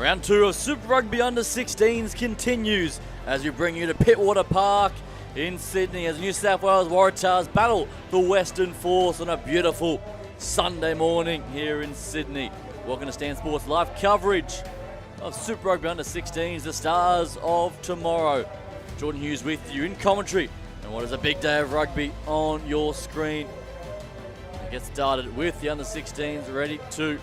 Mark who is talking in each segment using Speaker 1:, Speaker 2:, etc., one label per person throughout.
Speaker 1: Round 2 of Super Rugby Under 16s continues as we bring you to Pittwater Park in Sydney as New South Wales Waratahs battle the Western Force on a beautiful Sunday morning here in Sydney. Welcome to Stan Sports live coverage of Super Rugby Under 16s, the stars of tomorrow. Jordan Hughes with you in commentary, and what is a big day of rugby on your screen. We get started with the Under 16s ready to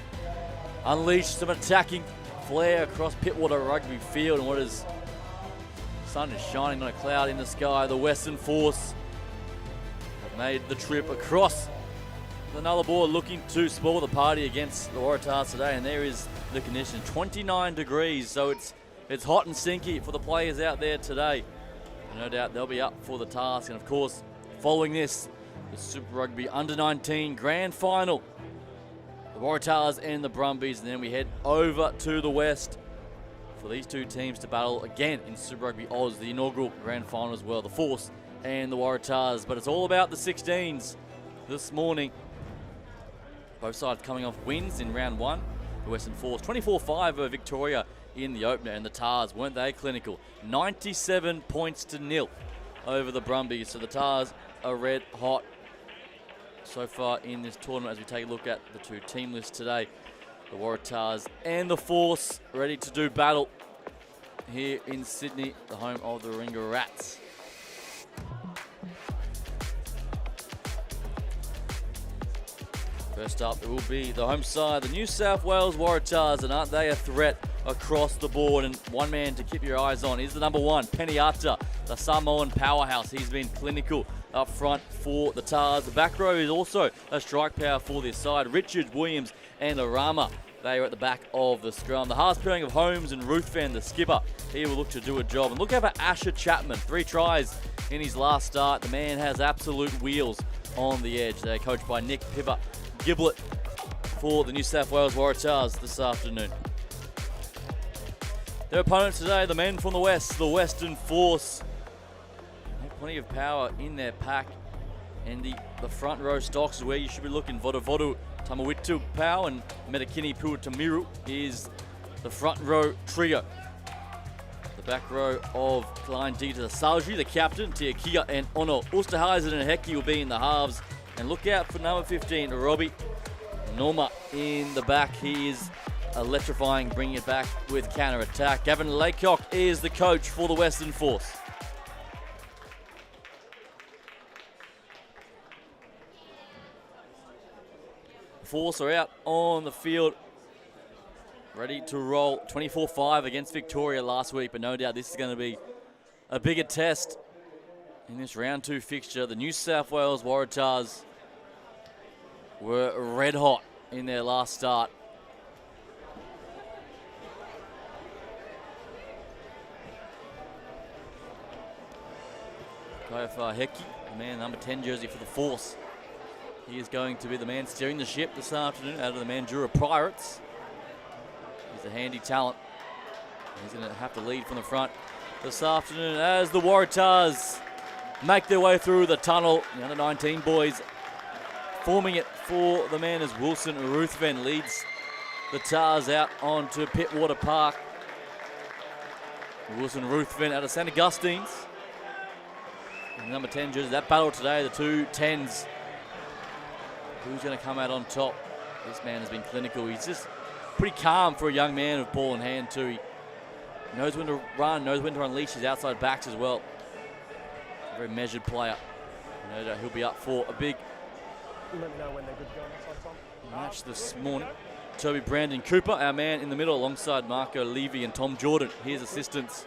Speaker 1: unleash some attacking flair across Pittwater Rugby Field, and what is sun is shining on a cloud in the sky. The Western Force have made the trip across the Nullarbor looking to spoil the party against the Waratahs today, and there is the condition, 29 degrees, so it's hot and stinky for the players out there today. No doubt they'll be up for the task, and of course following this, the Super Rugby Under 19 Grand Final, the Waratahs and the Brumbies, and then we head over to the West for these two teams to battle again in Super Rugby Oz, the inaugural Grand Final as well, the Force and the Waratahs. But it's all about the 16s this morning. Both sides coming off wins in round 1. The Western Force 24-5 over Victoria in the opener, and the Tars, weren't they clinical? 97 points to 0 over the Brumbies. So the Tars are red hot so far in this tournament as we take a look at the two team lists today. The Waratahs and the Force ready to do battle here in Sydney, the home of the Warringah Rats. First up, it will be the home side, the New South Wales Waratahs, and aren't they a threat across the board? And one man to keep your eyes on is the number 1, Pittwater, the Samoan powerhouse. He's been clinical up front for the Tars. The back row is also a strike power for this side. Richards, Williams and Arama, they are at the back of the scrum. The halves pairing of Holmes and Ruthven, the skipper, he will look to do a job. And look out for Asher Chapman, 3 tries in his last start. The man has absolute wheels on the edge. They're coached by Nick Pivot Giblet for the New South Wales Waratahs this afternoon. Their opponents today, the men from the West, the Western Force. They have plenty of power in their pack, and the front row stocks is where you should be looking. Vodovodu Tamawitu Pau and Metakini Puatamiru is the front row trio. The back row of Klein Dieter Salji, the captain, Tiakia and Ono Osterhuizen and Heki will be in the halves. And look out for number 15, Robbie Norma in the back. He is electrifying, bringing it back with counter-attack. Gavin Laycock is the coach for the Western Force. Force are out on the field, ready to roll. 24-5 against Victoria last week, but no doubt this is going to be a bigger test in this round 2 fixture. The New South Wales Waratahs were red hot in their last start. Kaifa Heki, the man number 10 jersey for the Force. He is going to be the man steering the ship this afternoon out of the Mandurah Pirates. He's a handy talent. He's going to have to lead from the front this afternoon as the Waratahs make their way through the tunnel. The under 19 boys forming it for the man as Wilson Ruthven leads the Tars out onto Pittwater Park. Wilson Ruthven out of St. Augustine's. And number 10 jersey, that battle today, the two 10s. Who's going to come out on top? This man has been clinical. He's just pretty calm for a young man with ball in hand too. He knows when to run, knows when to unleash his outside backs as well. A very measured player. No doubt he'll be up for a big match this morning. Toby Brandon Cooper, our man in the middle, alongside Marco Levy and Tom Jordan. Here's assistance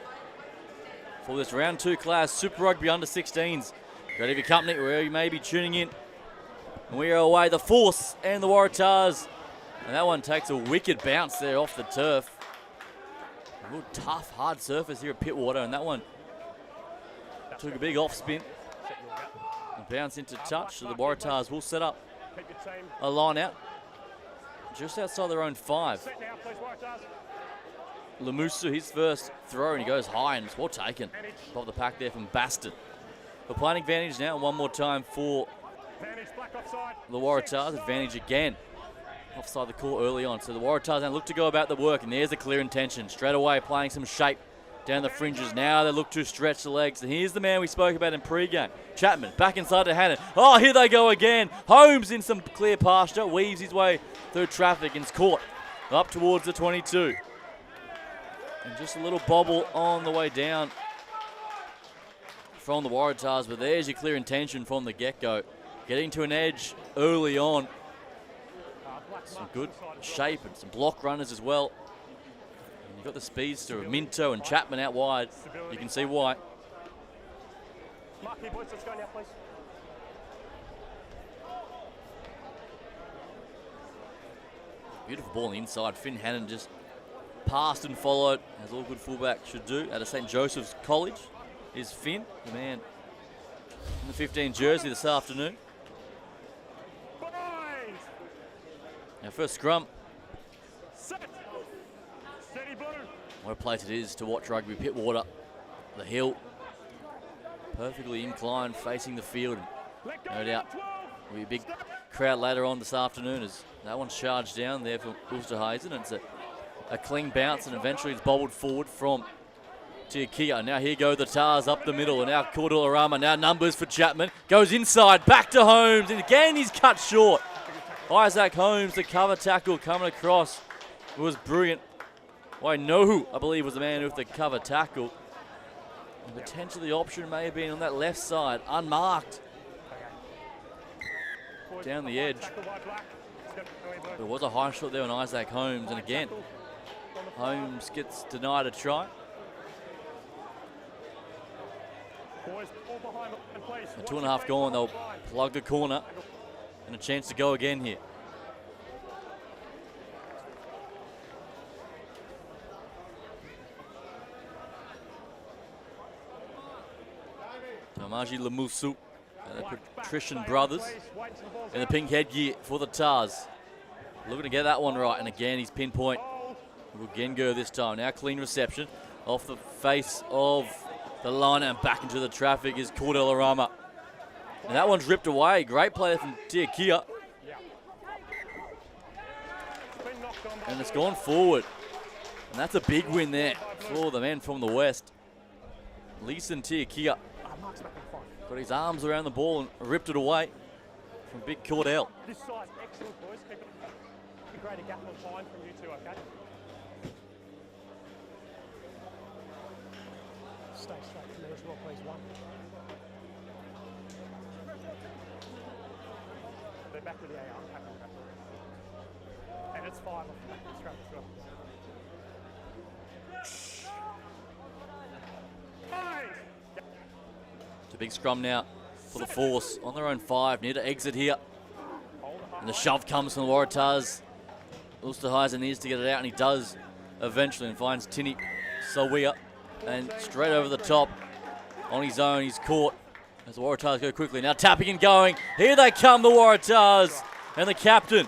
Speaker 1: for this round 2 class, Super Rugby Under 16s. Great to have your company where you may be tuning in. And we are away, the Force and the Waratahs. And that one takes a wicked bounce there off the turf. A real tough, hard surface here at Pittwater, and that one took a big off spin and bounce into touch. So the Waratahs will set up a line out just outside their own 5. Lamusu, his first throw, and he goes high, and it's well taken. Above the pack there from Baston. The playing advantage now, one more time for the Waratahs. Advantage again offside the call early on. So the Waratahs now look to go about the work, and there's a clear intention. Straight away playing some shape down the fringes. Now they look to stretch the legs. And here's the man we spoke about in pre-game. Chapman back inside to Hannon. Oh, here they go again. Holmes in some clear pasture. Weaves his way through traffic and is caught up towards the 22. And just a little bobble on the way down from the Waratahs. But there's your clear intention from the get-go. Getting to an edge early on. Some good shape and some block runners as well. And you've got the speedster of Minto and Chapman out wide. You can see why.
Speaker 2: Mark here, boys. Let's go now, please.
Speaker 1: Beautiful ball on the inside. Finn Hannon just passed and followed, as all good fullbacks should do. Out of St. Joseph's College is Finn, the man in the 15 jersey this afternoon. Now first scrum.
Speaker 2: Set. Steady blue.
Speaker 1: What a place it is to watch rugby. Pittwater, the hill, perfectly inclined, facing the field. No doubt will be a big crowd later on this afternoon as that one's charged down there for Ulsterhazen. It's a clean bounce and eventually it's bobbled forward from Tiakia. Now here go the Tars up the middle, and now Cordelarama. Now numbers for Chapman. Goes inside, back to Holmes, and again he's cut short. Isaac Holmes, the cover tackle coming across, was brilliant. Wainohu, I believe, was the man with the cover tackle. And potentially the option may have been on that left side, unmarked. Down the edge. There was a high shot there on Isaac Holmes, and again, Holmes gets denied a try. A 2.5 gone, they'll plug the corner. And a chance to go again here. Tamaji Lamusu, the Patrician brothers, in the pink headgear for the Tars. Looking to get that one right, and again he's pinpoint. Will again go this time. Now clean reception off the face of the line, and back into the traffic is Cordelarama. And that one's ripped away. Great play from Tiakia. And it's gone forward. And that's a big win there for the men from the west. Leeson Tiakia got his arms around the ball and ripped it away from big Cordell.
Speaker 2: This side's excellent, boys. Keep it. Greater gap on time from you two, okay? Stay straight from there as well, please. One. They're back with the AR. And it's 5 off the back of the scrum as well.
Speaker 1: It's a big scrum now for the Force on their own 5, near to exit here. And the shove comes from the Waratahs. Ulsterhazen needs to get it out, and he does eventually, and finds Tini Sawia. And straight over the top on his own, he's caught as the Waratahs go quickly. Now tapping and going. Here they come, the Waratahs. And the captain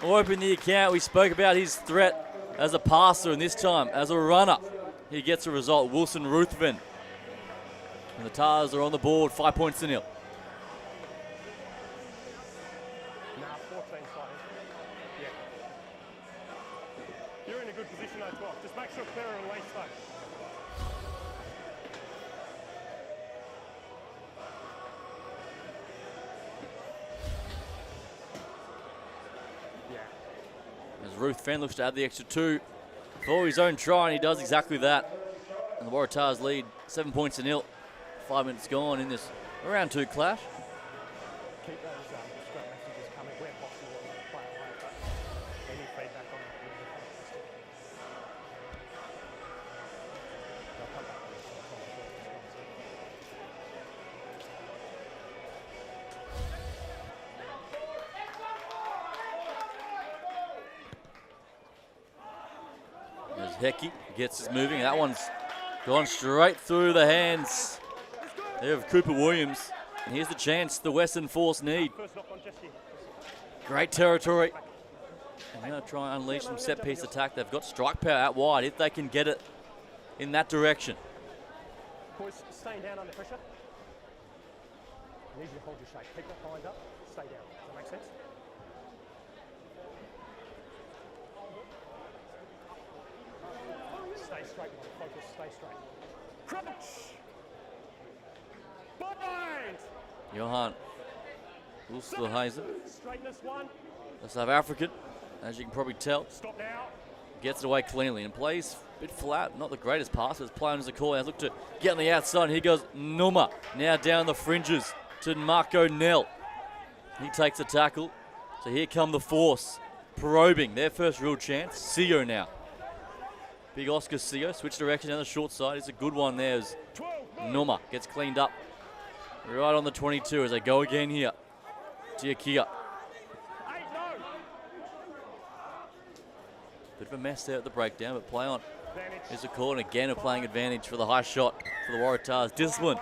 Speaker 1: will open the account. We spoke about his threat as a passer, and this time as a runner. He gets a result, Wilson Ruthven. And the Tars are on the board, 5 points to nil.
Speaker 2: Now 14 seconds. Yeah. You're in a good position, though, 12. Just make sure clear and release, though.
Speaker 1: As Ruthven looks to add the extra 2 for his own try, and he does exactly that. And the Waratahs lead 7 points to nil. 5 minutes gone in this round 2 clash.
Speaker 2: Keep those scrum messages coming where possible and play away, but any feedback on that will be fantastic. They'll come back on this one.
Speaker 1: As Hecky gets us moving, that one's gone straight through the hands there of Cooper Williams. And here's the chance the Western Force need. Great territory. And they're going to try and unleash some set-piece attack. They've got strike power out wide if they can get it in that direction.
Speaker 2: Boys, staying down under pressure. I need you to hold your shape. Keep that behind up. Stay down. Does that make sense? Stay straight, man. Focus, stay straight. Crouch! Bind!
Speaker 1: Johan Osterhuizen,
Speaker 2: Straightness one.
Speaker 1: the South African, as you can probably tell,
Speaker 2: Stop now.
Speaker 1: gets it away cleanly and plays a bit flat. Not the greatest passer. His play on the call. Has looked to get on the outside. And here goes Numa. Now down the fringes to Marco Nell. He takes a tackle. So here come the Force. Probing their first real chance. Sio now. Big Oscar Sio. Switch direction down the short side. It's a good one there as Numa gets cleaned up. Right on the 22 as they go again here. Tiakia. Bit of a mess there at the breakdown, but play on. Here's a call, and again a playing advantage for the high shot for the Waratahs. Discipline,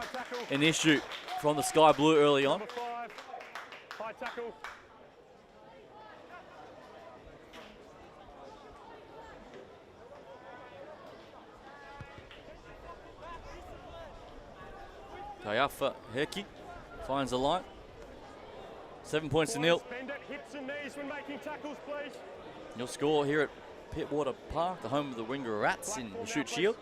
Speaker 1: an issue from the Sky Blue early on.
Speaker 2: High tackle.
Speaker 1: Tayafa Heki finds the line. 7 points to nil.
Speaker 2: Hips and knees when making tackles, please.
Speaker 1: Nil score here at Pittwater Park, the home of the Winga Rats in the Shoot Shield.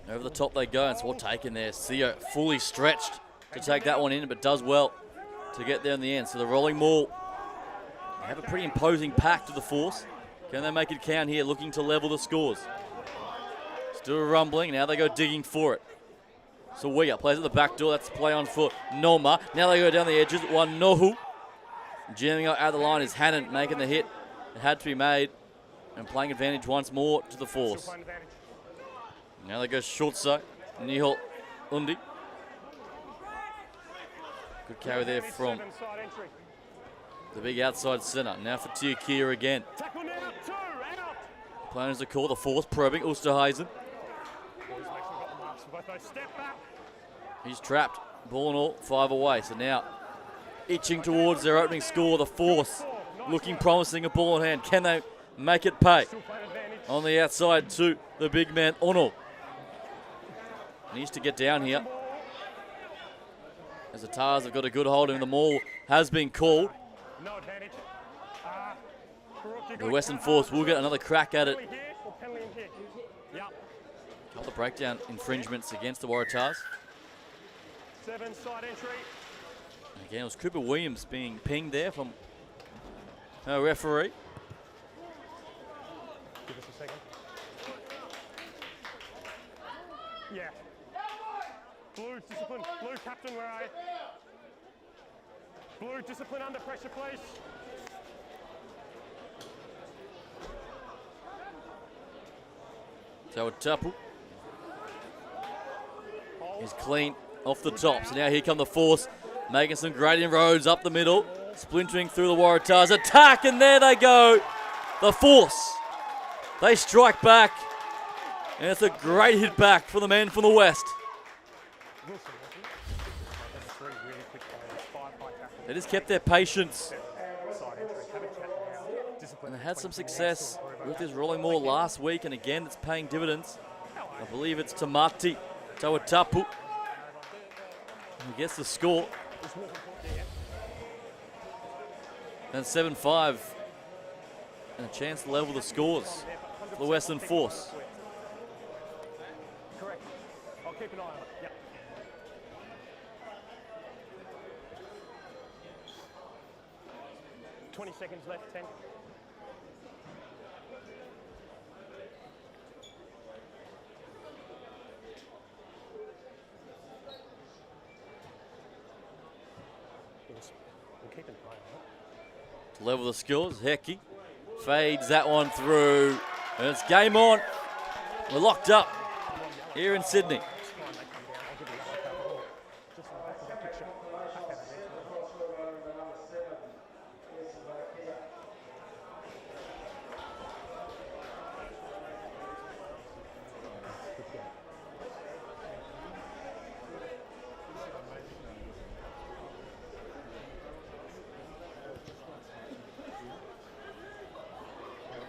Speaker 1: Over the top they go, and it's well taken there. Sio fully stretched to take that one in, but does well to get there in the end. So the rolling maul, they have a pretty imposing pack to the Force. Can they make it count here, looking to level the scores? Still rumbling, now they go digging for it. So Wea plays at the back door, that's play on for Noma. Now they go down the edges, one Nohu. Jamming out the line is Hannon making the hit. It had to be made, and playing advantage once more to the Force. Now they go short side, Nihal Undi. Good carry there from the big outside centre. Now for Tiakia again. Playing as a call, the Force probing Osterhuizen. He's trapped, ball and all, 5 away. So now itching towards their opening score, the Force looking promising, a ball in hand. Can they make it pay? On the outside to the big man, Ono. Needs to get down here. As the Tars have got a good hold and the maul has been called. The Western Force will get another crack at it. Couple of breakdown infringements against the Waratahs.
Speaker 2: 7 side entry.
Speaker 1: Again, it was Cooper Williams being pinged there from our referee.
Speaker 2: Give us a second. Yeah. Blue discipline. Blue captain, where are you? Blue discipline under pressure, please.
Speaker 1: Tapu is clean off the top. So now here come the Force, making some great inroads up the middle, splintering through the Waratahs. Attack, and there they go. The Force, they strike back, and it's a great hit back for the men from the West. They just kept their patience. And they had some success with this rolling maul last week, and again it's paying dividends. I believe it's Tamati Tawatapu who gets the score. And 7-5, and a chance to level the scores for the Western Force.
Speaker 2: Correct. I'll keep an eye on it. Yep. $20 seconds left, 10. We'll keep an eye on it.
Speaker 1: To level the scores, Heki fades that one through, and it's game on. We're locked up here in Sydney.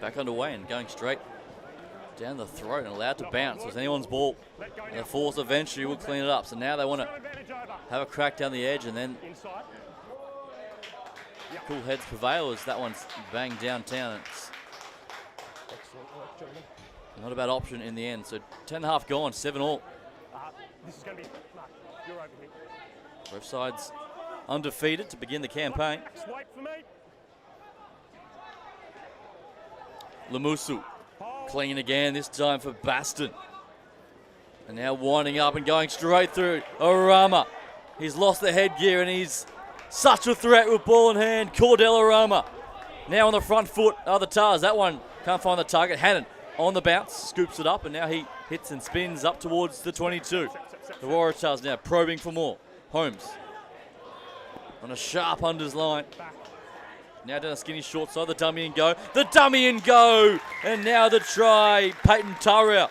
Speaker 1: Back underway and going straight down the throat and allowed to bounce. So it's anyone's ball. And the Force eventually will clean it up. So now they want to have a crack down the edge and then cool heads prevail as that one's banged downtown. It's
Speaker 2: Excellent work, gentlemen.
Speaker 1: not a bad option in the end. So 10.5 gone, 7-all.
Speaker 2: This is going to be, Mark, you're over here.
Speaker 1: Both sides undefeated to begin the campaign.
Speaker 2: Wait for me.
Speaker 1: Lamusu clean again, this time for Baston. And now winding up and going straight through. Arama. He's lost the headgear and he's such a threat with ball in hand. Cordell Arama. Now on the front foot are the Tars. That one can't find the target. Hannon on the bounce, scoops it up, and now he hits and spins up towards the 22. The Waratahs now probing for more. Holmes on a sharp unders line. Now down a skinny short side, the dummy and go. The dummy and go! And now the try. Peyton Tarrell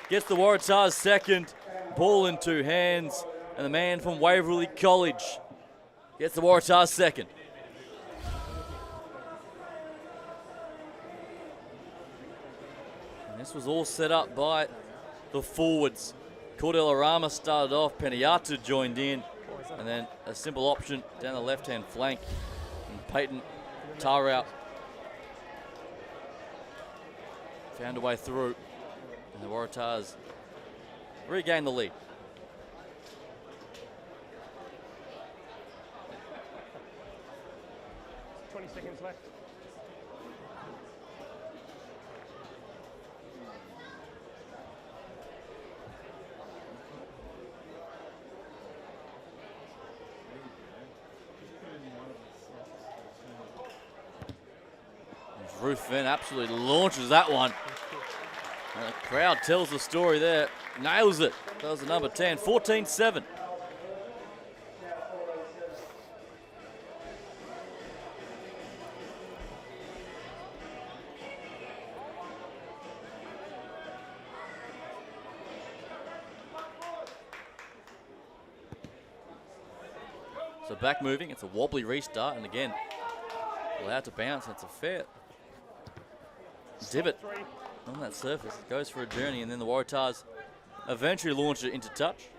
Speaker 1: gets the Waratahs second. Ball in two hands. And the man from Waverley College gets the Waratahs second. And this was all set up by the forwards. Cordell Arama started off. Pittwater joined in. And then a simple option down the left-hand flank. And Peyton Tarrell found a way through. And the Waratahs regained the lead.
Speaker 2: 20 seconds left.
Speaker 1: Ruthven absolutely launches that one. And the crowd tells the story there. Nails it. That was the number 10. 14-7. So back moving. It's a wobbly restart. And again, allowed to bounce. It's a fair divot on that surface. It goes for a journey, and then the Waratahs eventually launch it into touch.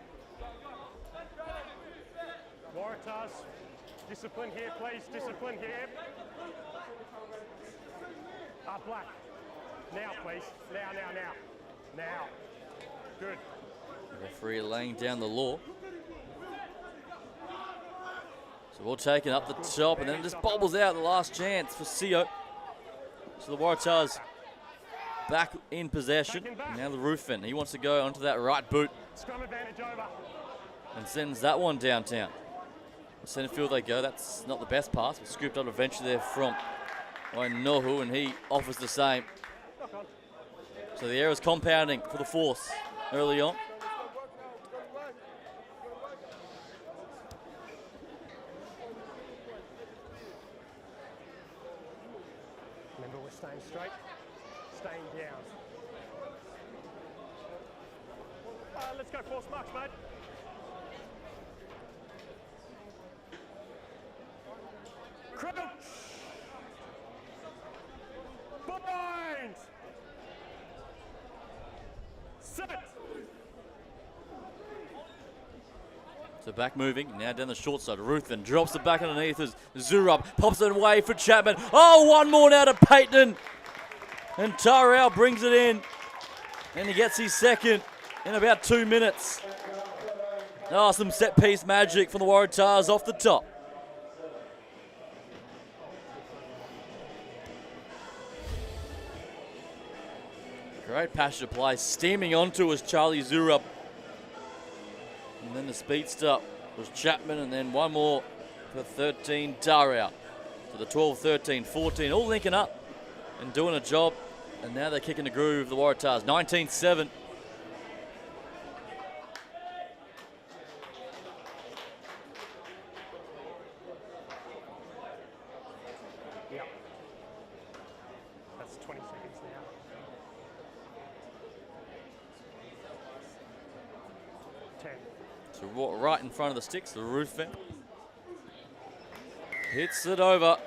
Speaker 2: Waratahs, discipline here, please. Discipline here. Black. Now, please. Now. Good.
Speaker 1: The referee laying down the law. So we'll take it up the top, and then it just bobbles out the last chance for Sio. So the Waratahs back in possession. Now the Ruthven, he wants to go onto that right boot.
Speaker 2: Scrum advantage over.
Speaker 1: And sends that one downtown. The centre field they go. That's not the best pass, but scooped up eventually there from Nohu, and he offers the same. So the error is compounding for the Force early on.
Speaker 2: Remember, we're staying straight, staying down. Let's go force marks, mate. Crouch. Bind. Set.
Speaker 1: So back moving, now down the short side. Ruthven drops it back underneath as Zurab pops it away for Chapman. Oh, one more now to Peyton. And Tarrell brings it in. And he gets his second in about 2 minutes. Oh, some set piece magic from the Waratahs off the top. Great passage of play, steaming onto us, Charlie Zurab. And then the speedster was Chapman, and then one more for 13, Tarrell. So the 12, 13, 14, all linking up and doing a job. And now they're kicking the groove, the Waratahs, 19-7.
Speaker 2: Yep. That's 20 seconds now.
Speaker 1: So right in front of the sticks, the Ruthven hits it over.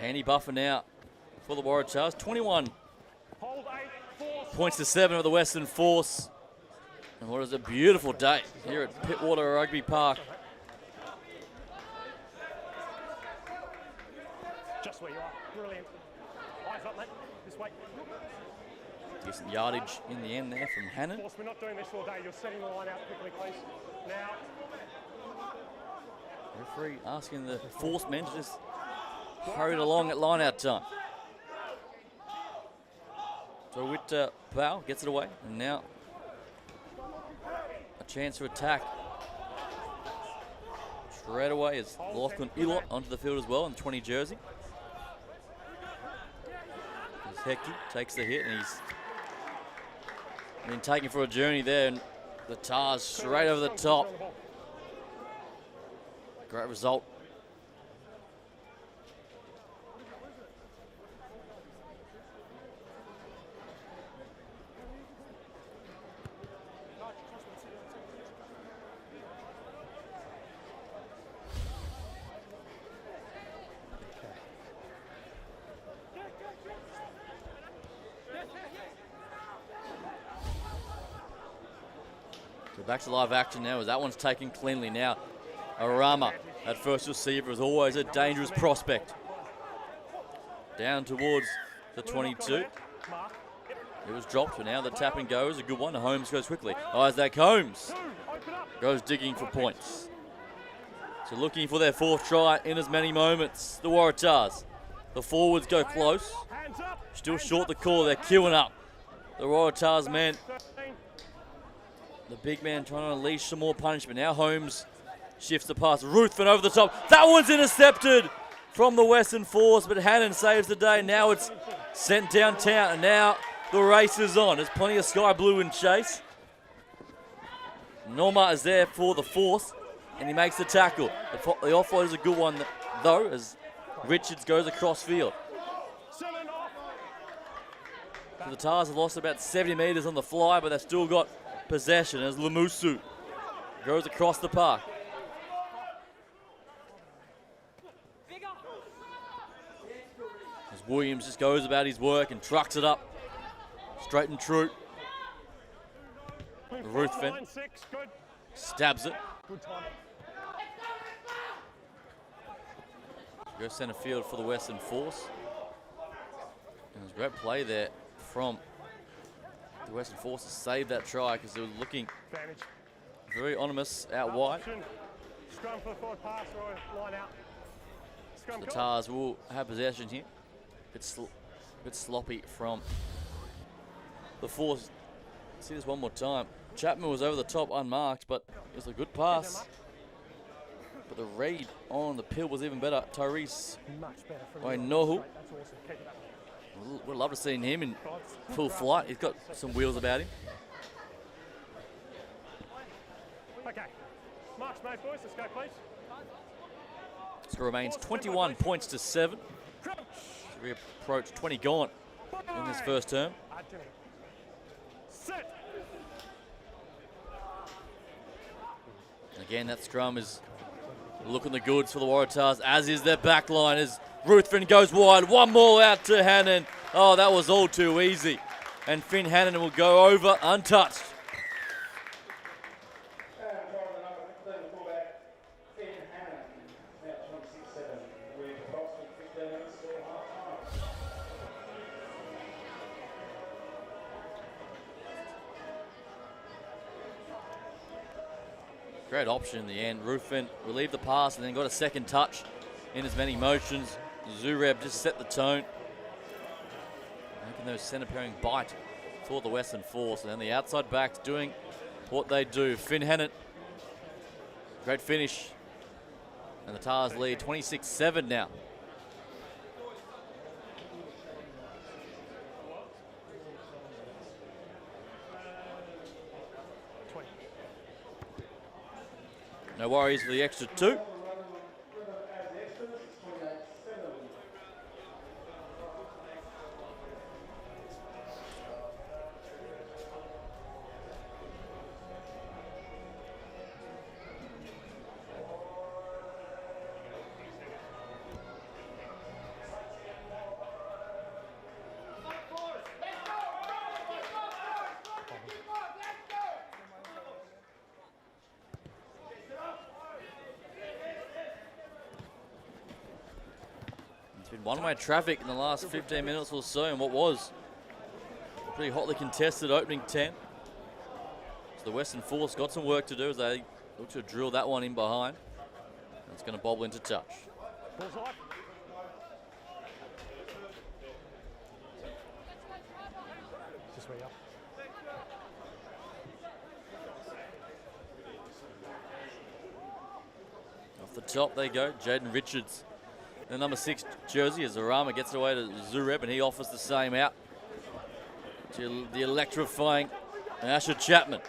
Speaker 1: Handy buffer now for the Waratahs. 21
Speaker 2: Hold 8, force.
Speaker 1: points to 7 of the Western Force. And what is a beautiful day here at Pittwater Rugby Park.
Speaker 2: Just where you are. Brilliant. Eyes up, mate. This way.
Speaker 1: Decent yardage in the end there from Hannon.
Speaker 2: Force, we're not doing this all day. You're setting the line out quickly, please. Now.
Speaker 1: Referee asking the Force men to just hurry it along at line out time. So with Powell gets it away, and now a chance to attack. Straight away is Lachlan Ilott onto the field as well in 20 jersey. As Hecky takes the hit, and he's been taken for a journey there, and the Tars straight over the top. Great result. So back to live action now as that one's taken cleanly now. Arama at first receiver is always a dangerous prospect. Down towards the 22. It was dropped, but now the tap and go is a good one. Holmes goes quickly. Isaac Holmes goes digging for points. So looking for their fourth try in as many moments. The Waratahs. The forwards go close. Still short the call. They're queuing up. The Waratahs men. The big man trying to unleash some more punishment. Now Holmes shifts the pass. Ruthven over the top. That one's intercepted from the Western Force, but Hannon saves the day. Now it's sent downtown, and now the race is on. There's plenty of sky blue in chase. Norma is there for the Force, and he makes the tackle. The offload is a good one, though, as Richards goes across field. So the Tars have lost about 70 metres on the fly, but they've still got possession as Lamusu goes across the park. As Williams just goes about his work and trucks it up straight and true. Ruthven stabs it. Goes centre field for the Western Force. And there's a great play there from the Western Force to save that try because they were looking very ominous out wide.
Speaker 2: Scrum for the forward pass or line out. Scrum
Speaker 1: The Tars will have possession here. Bit sloppy from the Force. See this one more time. Chapman was over the top unmarked, but it was a good pass. But the read on the pill was even better. Tyrese Wainohu. We'd love to see him in full flight. He's got some wheels about him.
Speaker 2: Okay. March mate, boys. Let's go, please.
Speaker 1: Score remains 21 points to 7. We approach 20 gone in this first term.
Speaker 2: Set.
Speaker 1: Again, that scrum is looking the goods for the Waratahs, as is their back line as Ruthven goes wide. One more out to Hannon. Oh, that was all too easy. And Finn Hannon will go over untouched. Great option in the end. Ruthven relieved the pass and then got a second touch in as many motions. Zureb just set the tone, making those centre pairing bite for the Western Force. And then the outside backs doing what they do. Finn Hannon, great finish. And the Tars lead 26-7 now. No worries for the extra 2. It's been one-way traffic in the last 15 minutes or so in what was a pretty hotly contested opening 10. So the Western Force got some work to do as they look to drill that one in behind. And it's going to bobble into touch.
Speaker 2: Just where you are.
Speaker 1: Off the top they go, Jaden Richards. The number 6 jersey as Arama gets it away to Zureb and he offers the same out to the electrifying Asher Chapman.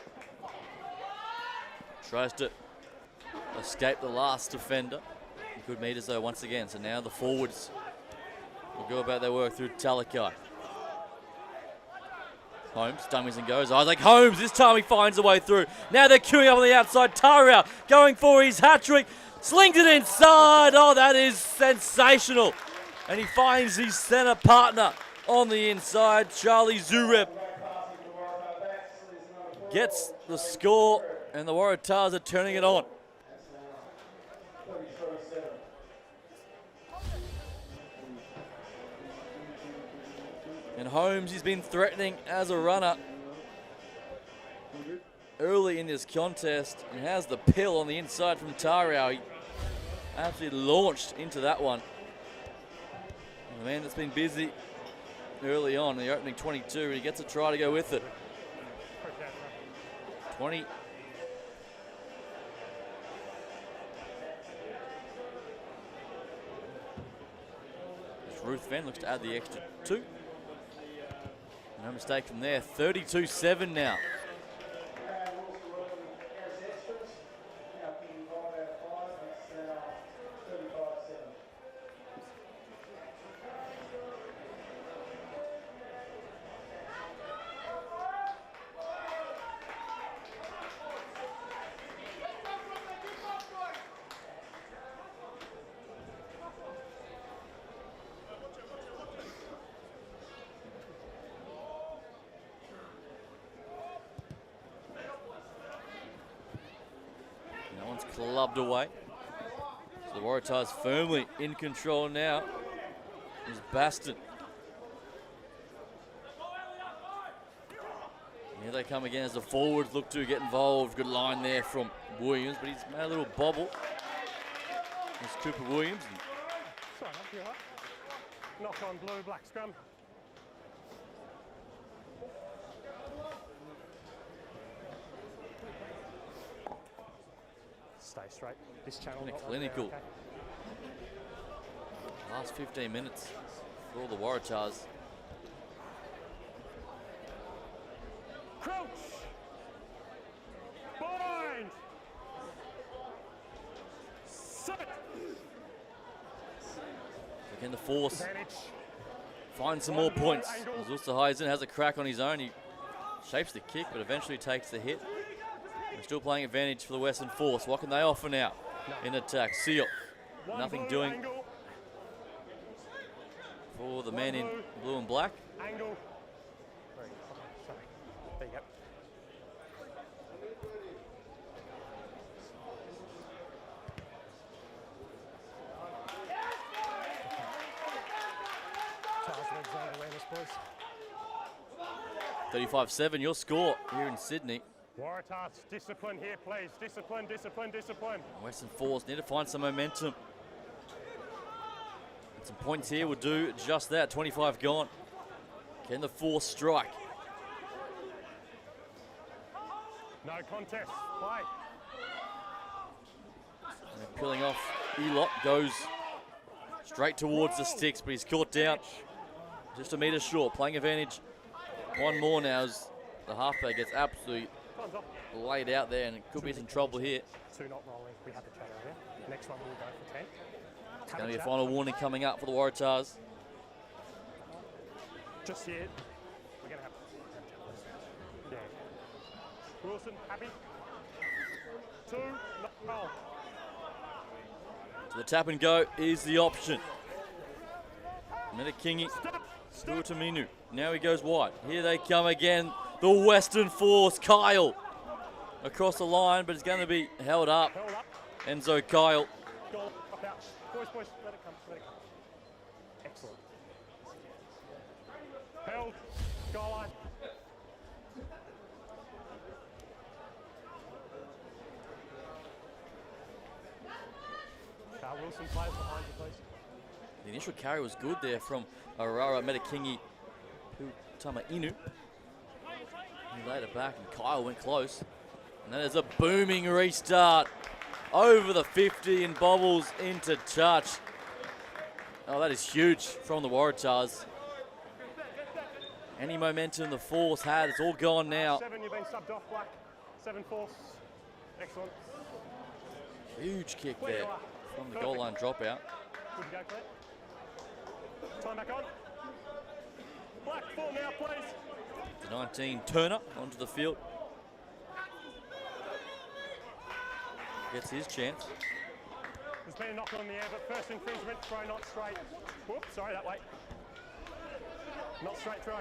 Speaker 1: Tries to escape the last defender. Good meters though once again, so now the forwards will go about their work through Talakai. Holmes dummies and goes. Isaac Holmes, this time he finds a way through. Now they're queuing up on the outside. Tarau going for his hat-trick. Slings it inside. Oh, that is sensational. And he finds his centre partner on the inside. Charlie Zureb gets the score, and the Waratahs are turning it on. And Holmes, he's been threatening as a runner early in this contest and has the pill on the inside from Tarau. He absolutely launched into that one. And the man that's been busy early on, the opening 22, he gets a try to go with it. 20. Ruth Venn looks to add the extra 2. No mistake from there. 32-7 now. Clubbed away. So the Waratahs firmly in control now. Is Baston. Here they come again as the forwards look to get involved. Good line there from Williams, but he's made a little bobble. It's Cooper Williams.
Speaker 2: Sorry, you're right. Knock on blue, black scrum. Stay straight. This channel.
Speaker 1: Been a clinical.
Speaker 2: Okay.
Speaker 1: Last 15 minutes for all the Waratahs.
Speaker 2: Crouch. Bind. Set.
Speaker 1: Again, the Force
Speaker 2: Advantage.
Speaker 1: finds some more points. As Osterhuizen has a crack on his own. He shapes the kick, but eventually takes the hit. We're still playing advantage for the Western Force. What can they offer now in attack? Seal. Nothing doing
Speaker 2: angle.
Speaker 1: for the men in blue and black.
Speaker 2: Angle. Sorry. There you go. Charles zone awareness, boys.
Speaker 1: 35-7, your score here in Sydney.
Speaker 2: Waratahs, discipline here, please. Discipline, discipline, discipline.
Speaker 1: Western Force need to find some momentum. And some points here will do just that. 25 gone. Can the Force strike?
Speaker 2: No contest. Play.
Speaker 1: And peeling off. Elot goes straight towards the sticks, but he's caught down. Just a metre short. Playing advantage. One more now as the halfback gets absolutely laid out there, and it could be some trouble here.
Speaker 2: 2 not rolling. We had the chat earlier. Next one will go for 10.
Speaker 1: It's going to be a final warning coming up for the Waratahs.
Speaker 2: Just here. We're going to have. Yeah. Wilson, happy. 2 not roll.
Speaker 1: So the tap and go is the option. Meta Kingi. Stuartaminu. Now he goes wide. Here they come again. the Western Force. Kyle across the line, but it's going to be held up.
Speaker 2: Held up.
Speaker 1: Enzo Kyle.
Speaker 2: Goal. Up out. Boys, let it come. Let it come. Excellent. Held. Goal line. Carl Wilson plays behind you, please.
Speaker 1: The initial carry was good there from Aurora Metakingi Putama Inu. He laid it back and Kyle went close. And then there's a booming restart over the 50 and bobbles into touch. Oh, that is huge from the Waratahs. Any momentum the Force had, it's all gone now.
Speaker 2: 7, you've been subbed off, Black. 7 Force. Excellent.
Speaker 1: Huge kick there from the goal line dropout.
Speaker 2: Good go, Clint. Time back on. Black, full now, please.
Speaker 1: The 19, Turner, onto the field. Gets his chance.
Speaker 2: There's been a knock on the air, but first infringement, throw not straight. Whoops, sorry, that way. Not straight throw.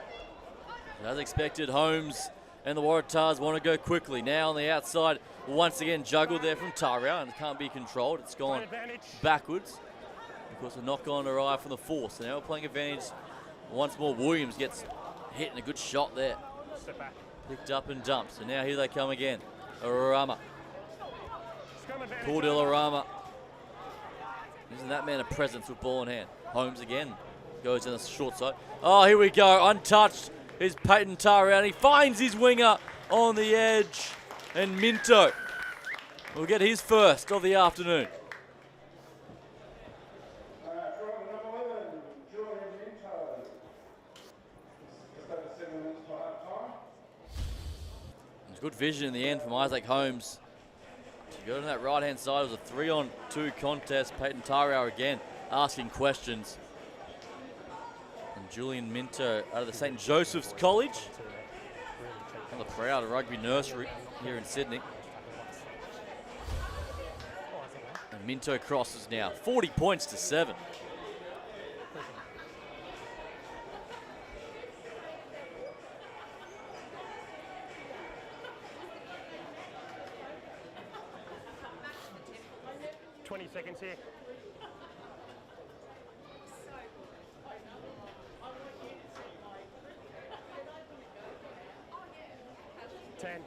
Speaker 1: As expected, Holmes and the Waratahs want to go quickly. Now on the outside, once again juggled there from Tarau, and it can't be controlled. It's gone backwards. Of course, a knock-on arrived from the Force. So now we're playing advantage once more. Williams gets hit and a good shot there.
Speaker 2: Step back.
Speaker 1: Picked up and dumped. So now here they come again. Arama. Cordell Arama. Isn't that man a presence with ball in hand? Holmes again goes in the short side. Oh, here we go. Untouched is Peyton Tarau, and he finds his winger on the edge. And Minto will get his first of the afternoon. There's good vision in the end from Isaac Holmes. To go to that right-hand side, it was a 3-on-2 contest. Peyton Tarau again asking questions. And Julian Minto out of the St. Joseph's College. On the proud rugby nursery here in Sydney. And Minto crosses now. 40 points to 7.
Speaker 2: Seconds here. 10.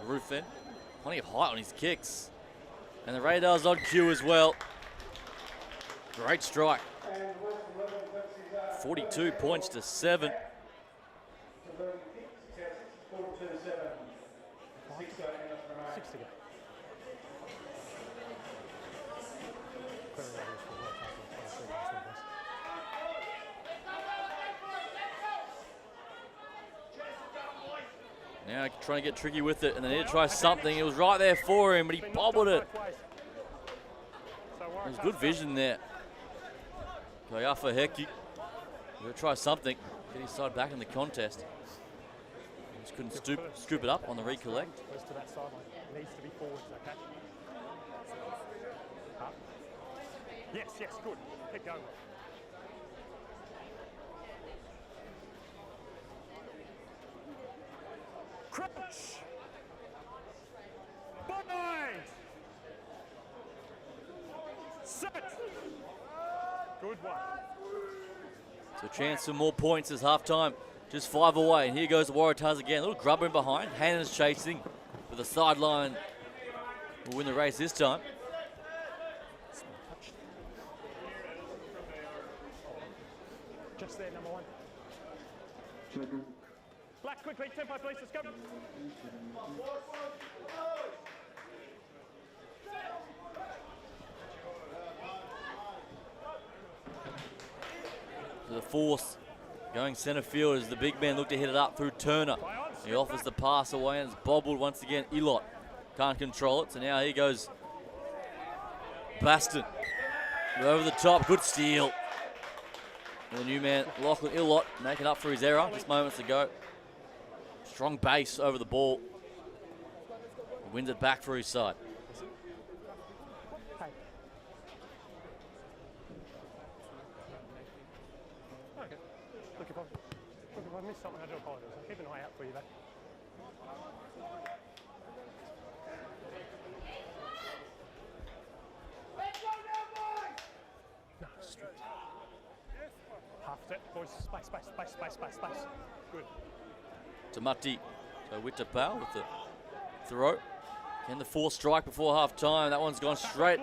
Speaker 1: Roof then. Plenty of height on his kicks. And the radar's on cue as well. Great strike. 42 points to 7. Now trying to get tricky with it, and they need to try something. It was right there for him, but he bobbled it. There's good vision there. Kaiafa Heki. We'll try something. Get his side back in the contest. Just couldn't scoop it up on the recollect.
Speaker 2: Goes to that sideline. Needs to be forwards, okay? Up. Yes, good. Keep going. Crouch. Bind. Set. Good one.
Speaker 1: So a chance for more points as halftime. Just 5 away, and here goes the Waratahs again. A little grubber in behind. Hannon's chasing, but the sideline will win the race this time.
Speaker 2: Just there, number 1. Black, quickly, tempo, please, let's go.
Speaker 1: To the Force. Going centre field as the big man looked to hit it up through Turner. He offers the pass away and it's bobbled once again. Ilott can't control it, so now here goes Baston. Over the top, good steal. And the new man, Lachlan Ilott, making up for his error just moments ago. Strong base over the ball. He wins it back for his side.
Speaker 2: Look, if I missed something, I do apologise. I'll keep an eye out for you, though. No, strict. Half step, boys. Space. Good.
Speaker 1: Tamati. So Wittapau with the throw. Can the force strike before half time? That one's gone straight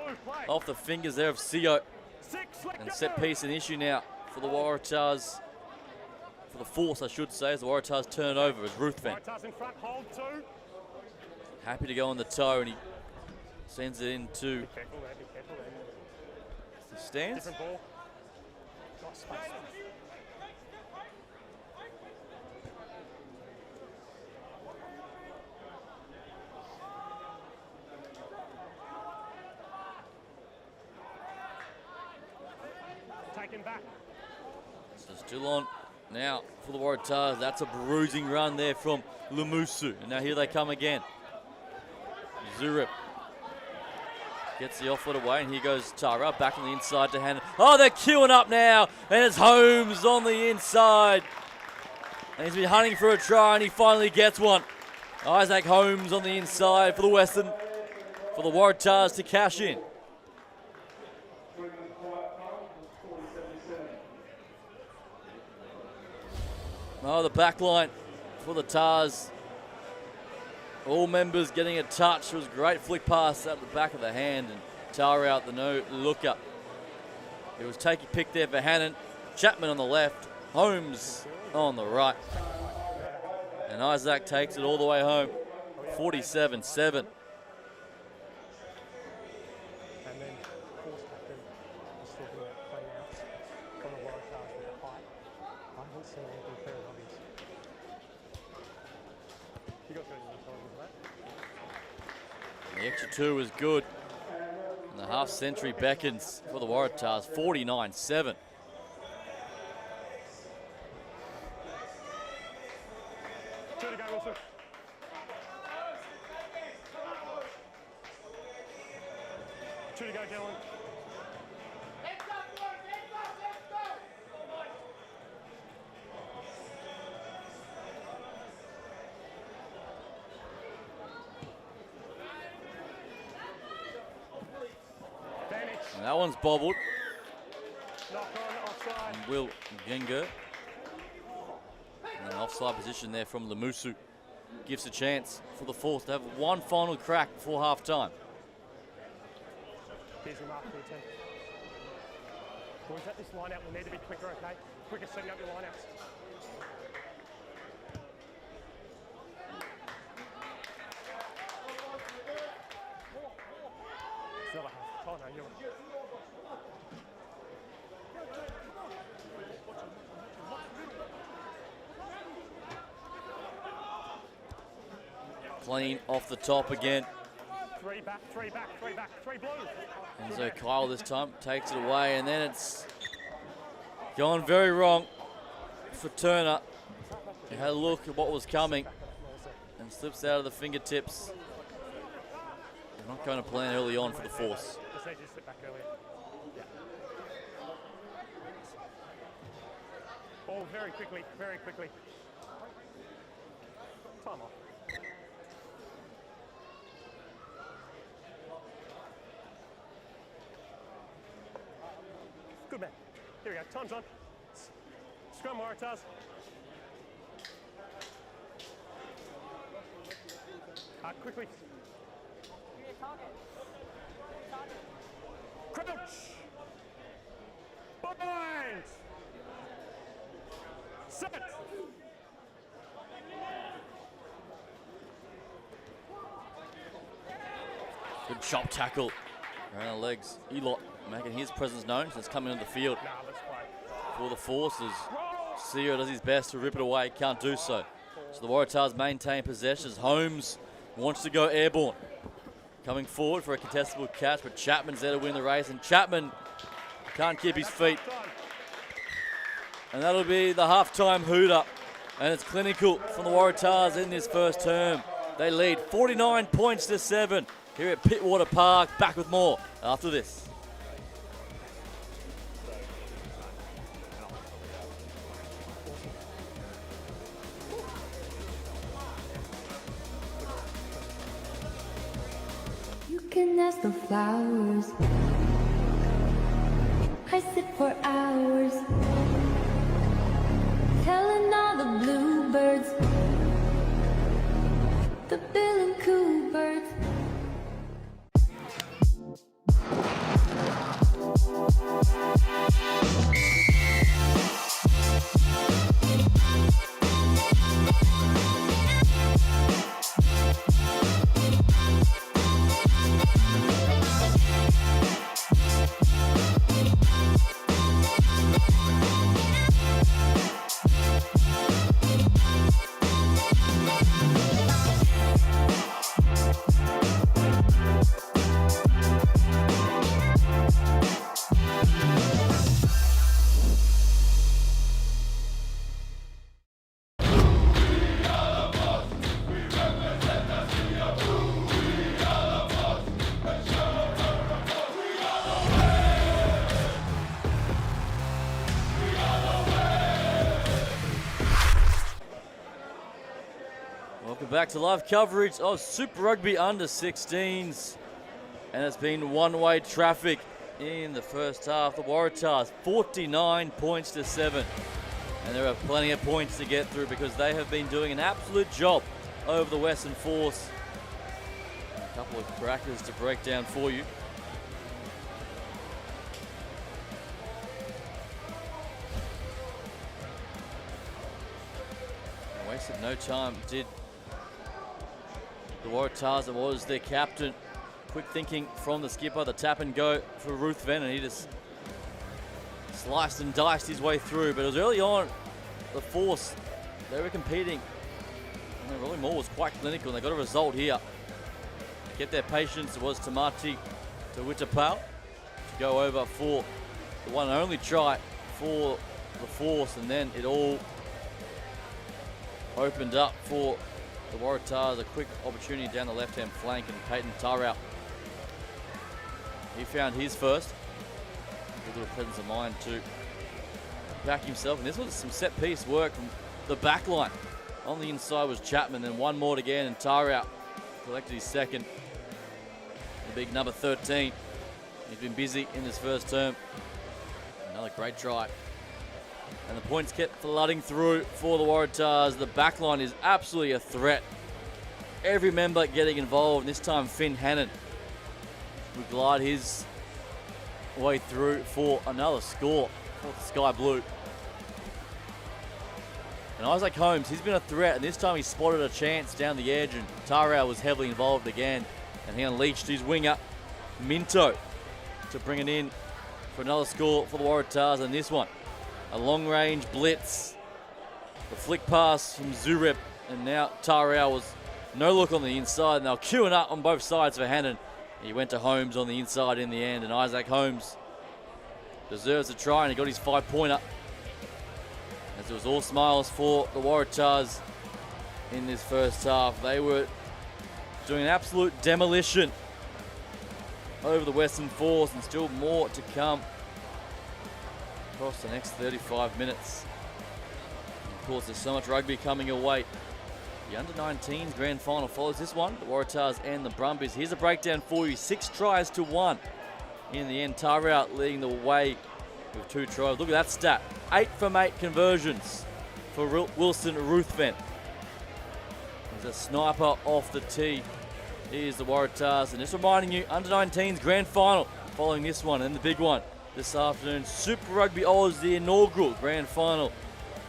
Speaker 1: off the fingers there of Sio. And set piece an issue now for the Waratahs. For the force, I should say, as the Waratahs turn over as Ruthven.
Speaker 2: Waratahs in front, hold two.
Speaker 1: Happy to go on the toe, and he sends it into
Speaker 2: Be careful there.
Speaker 1: the stands.
Speaker 2: Different ball. Nice space. Taken back.
Speaker 1: So still on now for the Waratahs. That's a bruising run there from Lumusu. And now here they come again. Zurip gets the off-foot away, and here goes Tara back on the inside to Hannon. Oh, they're queuing up now, and it's Holmes on the inside. And he's been hunting for a try, and he finally gets one. Isaac Holmes on the inside for the Western, for the Waratahs to cash in. Oh, the back line for the Tars. All members getting a touch. It was a great flick pass out the back of the hand, and Tara out the no looker. It was take a pick there for Hannon. Chapman on the left, Holmes on the right. And Isaac takes it all the way home, 47-7.
Speaker 2: And then force captain is talking about playing out from the Waratahs with the height. I haven't seen anything fair and obvious. You got 30 minutes on that.
Speaker 1: The extra two is good. And the half century beckons for the Waratahs, 49-7.
Speaker 2: Two to go, Wilson. Two to go, Dylan.
Speaker 1: And that one's bobbled.
Speaker 2: Knock on, offside.
Speaker 1: And Will Genga. And an offside position there from Lamusu. Gives a chance for the Force to have one final crack before half time.
Speaker 2: Here's your mark for your 10. Boys, at this line out, we need to be quicker, okay? Quicker setting up your line outs. It's not a half. Oh, no, you're right.
Speaker 1: Clean off the top again.
Speaker 2: Three blue.
Speaker 1: And so Kyle this time takes it away, and then it's gone very wrong for Turner. He had a look at what was coming and slips out of the fingertips. They're not going to plan early on for the Force.
Speaker 2: Just need you to slip back earlier. Yeah. Ball very quickly. Time off. Good man. Here we go. Time's on. Scrum Waratahs. Quickly. Crouch. Bind. Set.
Speaker 1: Good chop tackle around the legs. Elot making his presence known since coming into the field
Speaker 2: Nah, let's play.
Speaker 1: for the Forces. Seo does his best to rip it away, can't do so. So the Waratahs maintain possessions. Holmes wants to go airborne. Coming forward for a contestable catch, but Chapman's there to win the race, and Chapman can't keep his feet. And that'll be the halftime hooter. And it's clinical from the Waratahs in this first term. They lead 49 points to 7 here at Pittwater Park. Back with more after this.
Speaker 3: as the flowers. I sit for hours, telling all the bluebirds, the bill and coo birds.
Speaker 1: Welcome back to live coverage of Super Rugby under 16s. And it's been one-way traffic in the first half. The Waratahs 49 points to 7. And there are plenty of points to get through because they have been doing an absolute job over the Western Force. A couple of crackers to break down for you. They wasted no time, did the Waratahs. It was their captain. Quick thinking from the skipper, the tap and go for Ruthven, and he just sliced and diced his way through. But it was early on, the Force, they were competing. And Rolly Moore was quite clinical, and they got a result here. To get their patience, it was Tamati to Wittapau to go over for the one and only try for the Force, and then it all opened up for the Waratahs. A quick opportunity down the left-hand flank, and Peyton Tarau, he found his first. A little presence of mind to back himself. And this was some set-piece work from the back line. On the inside was Chapman, then one more to get, and Tarau collected his second. The big number 13. He's been busy in this first term. Another great try. And the points kept flooding through for the Waratahs. The back line is absolutely a threat. Every member getting involved. This time Finn Hannon would glide his way through for another score for the Sky Blue. And Isaac Holmes, he's been a threat, and this time he spotted a chance down the edge, and Tarau was heavily involved again, and he unleashed his winger, Minto, to bring it in for another score for the Waratahs. And this one, a long-range blitz, the flick pass from Zureb, and now Tarau was no look on the inside, and they were queuing up on both sides for Hannon. He went to Holmes on the inside in the end, and Isaac Holmes deserves a try, and he got his 5-pointer. As it was all smiles for the Waratahs in this first half. They were doing an absolute demolition over the Western Force, and still more to come across the next 35 minutes. And of course, there's so much rugby coming your way. The under-19s grand final follows this one, the Waratahs and the Brumbies. Here's a breakdown for you. 6 tries to 1 in the end. Tarau leading the way with 2 tries. Look at that stat. 8 from 8 conversions for Wilson Ruthven. There's a sniper off the tee. Here's the Waratahs. And just reminding you, under-19s grand final following this one, and the big one this afternoon. Super Rugby Oz, the inaugural grand final.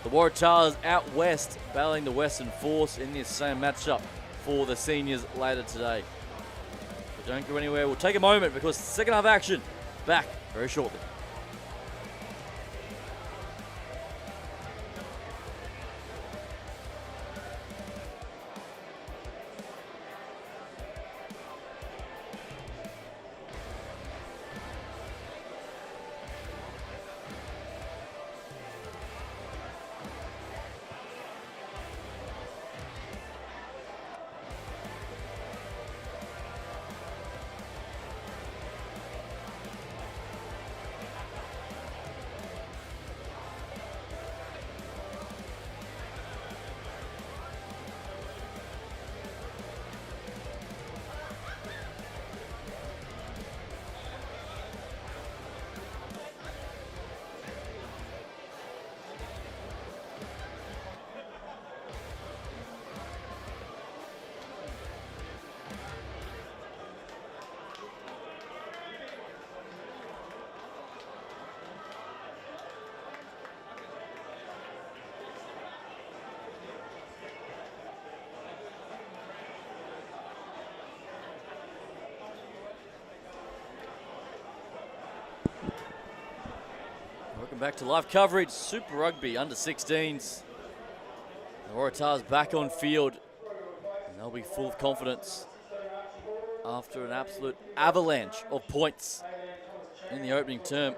Speaker 1: The Waratahs out west battling the Western Force in this same matchup for the seniors later today. But don't go anywhere. We'll take a moment because second half action back very shortly. Welcome back to live coverage, Super Rugby under 16s. The Waratahs back on field, and they'll be full of confidence after an absolute avalanche of points in the opening term.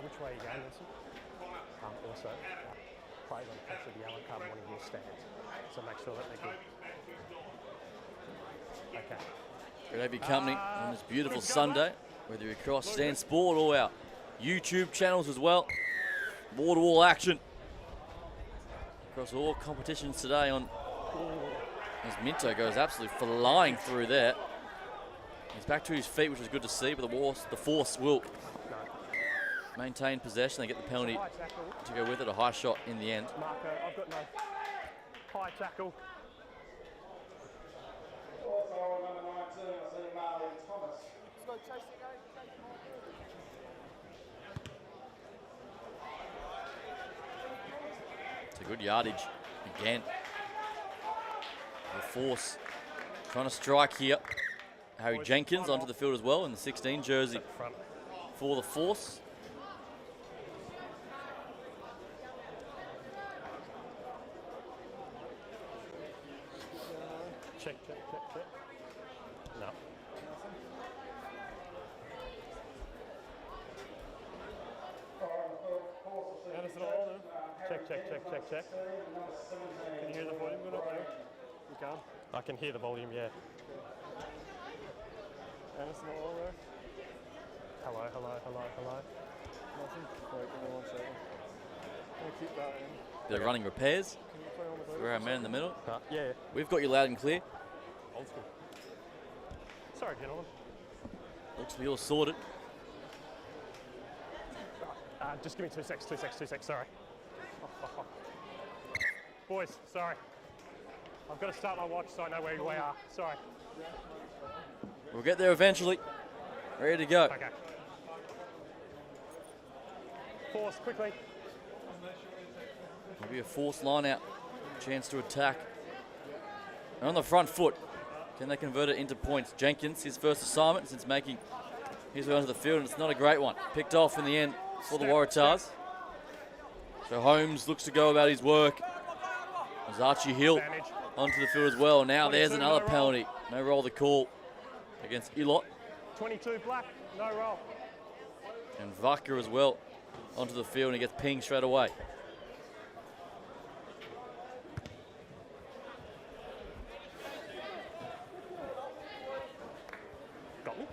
Speaker 2: Which way are you going, Nelson? Also, players on the pitch with the yellow card wanting your stands, so make sure that they're good. Okay.
Speaker 1: Great to have your company on this beautiful Sunday, whether you're across Stand Sport or our YouTube channels as well. Wall-to-wall action across all competitions today on as Minto goes absolutely flying through there. He's back to his feet, which is good to see, but the Force will maintain possession. They get the penalty to go with it, a high shot in the end.
Speaker 2: Marco, I've got no high tackle.
Speaker 1: It's a good yardage again. The Force trying to strike here. Harry Jenkins onto the field as well in the 16 jersey for the Force.
Speaker 2: Check. No. Check. Can you hear the volume good up there? You can? I can hear the volume, yeah. Anderson all over. Hello. Nothing? Wait, give me 1 second. Can you keep that in?
Speaker 1: They're running repairs.
Speaker 2: Can you play on the
Speaker 1: We're our man in the middle.
Speaker 2: Yeah.
Speaker 1: We've got you loud and clear.
Speaker 2: Old school. Sorry, gentlemen.
Speaker 1: Looks to be all sorted.
Speaker 2: Just give me 2 secs, sorry. Boys, sorry. I've got to start my watch so I know where we are. Sorry.
Speaker 1: We'll get there eventually. Ready to go.
Speaker 2: Okay. Force, quickly.
Speaker 1: Maybe a Force line out. Chance to attack. And on the front foot, can they convert it into points? Jenkins, his first assignment since making his way onto the field, and it's not a great one. Picked off in the end for the Waratahs. So Holmes looks to go about his work. There's Archie Hill onto the field as well. Now there's another penalty. No roll the call against Ilott.
Speaker 2: 22 black, no roll.
Speaker 1: And Vaca as well onto the field, and he gets pinged straight away.
Speaker 2: Got me.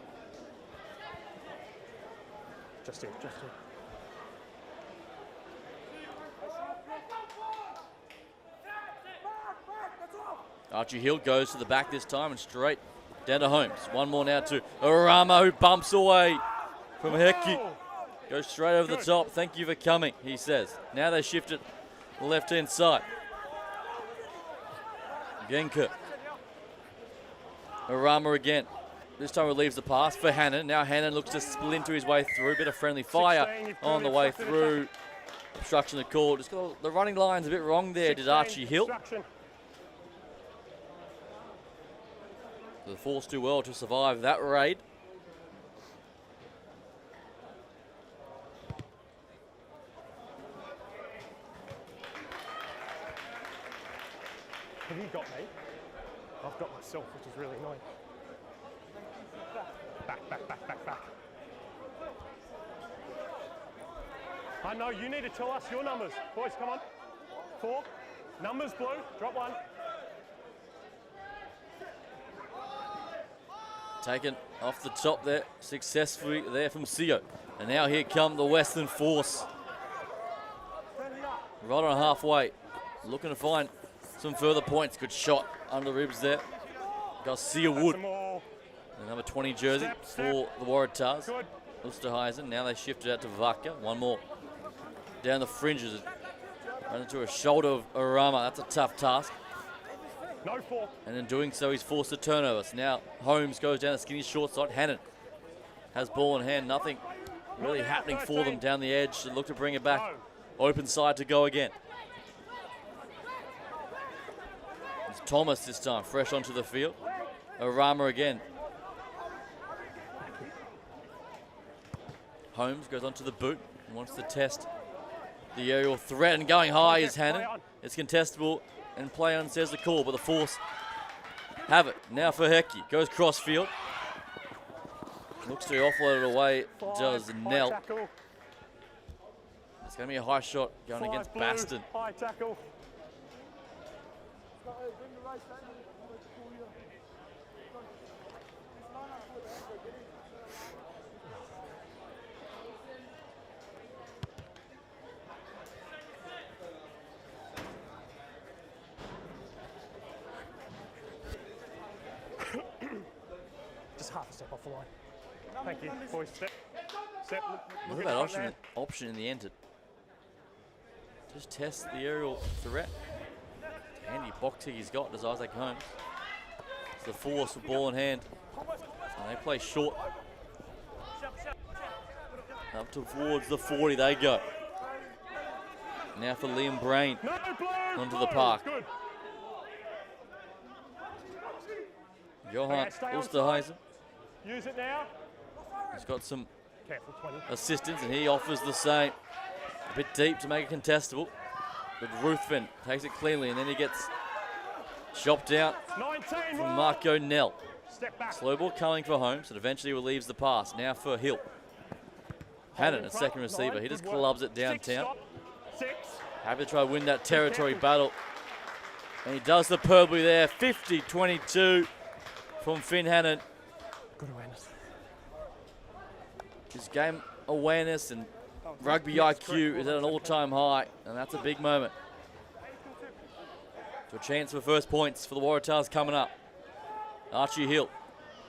Speaker 2: Just in.
Speaker 1: Archie Hill goes to the back this time and straight down to Holmes. One more now to Arama, who bumps away from Heki. Goes straight over the top. Thank you for coming, he says. Now they shift it to the left-hand side. Genka. Arama again. This time he leaves the pass for Hannon. Now Hannon looks to splinter his way through. A bit of friendly fire on the way through. Obstruction of call. Just got the running line's a bit wrong there, did Archie Hill. The Force do well to survive that raid.
Speaker 2: Have you got me? I've got myself, which is really annoying. Back. I know, you need to tell us your numbers. Boys, come on. 4. Numbers blue, drop 1.
Speaker 1: Taken off the top there, successfully there from Sio. And now here come the Western Force. Right on halfway, looking to find some further points. Good shot under the ribs there. Garcia Wood, the number 20 jersey for the Waratahs. Osterhuizen, now they shift it out to Vaca. One more down the fringes. Run into a shoulder of Arama. That's a tough task.
Speaker 2: No 4.
Speaker 1: And in doing so, he's forced a turnover. So now Holmes goes down the skinny short side. Hannon has ball in hand. Nothing really happening for them down the edge. They look to bring it back. Open side to go again. It's Thomas this time, fresh onto the field. Arama again. Holmes goes onto the boot and wants to test the aerial threat, and going high is Hannon. It's contestable, and play on says the call, but the Force have it. Now for Hecky, goes crossfield. Looks to offload it away, does Nell. It's going to be a high shot going against Baston.
Speaker 2: High tackle. Just half a step off the line. Thank you, boys. Step.
Speaker 1: Look at that option in the end to just test the aerial threat. Handy box he's got, does Isaac Holmes. It's the Force with ball in hand. And they play short. Up towards the 40 they go. Now for Liam Brain onto the park. Johan Osterhuizen.
Speaker 2: Use it now.
Speaker 1: He's got some
Speaker 2: Careful, 20.
Speaker 1: assistance, and he offers the same. A bit deep to make it contestable. But Ruthven takes it cleanly, and then he gets chopped out
Speaker 2: 19
Speaker 1: from Marco Nell.
Speaker 2: Step back.
Speaker 1: Slow ball coming for Holmes, and eventually relieves the pass. Now for Hill. Hannon, a second receiver. He just clubs it downtown. Happy to try to win that territory battle. And he does superbly there. 50-22 from Finn Hannon.
Speaker 2: Good awareness.
Speaker 1: His game awareness and rugby IQ is at an all-time high, and that's a big moment. So a chance for first points for the Waratahs coming up. Archie Hill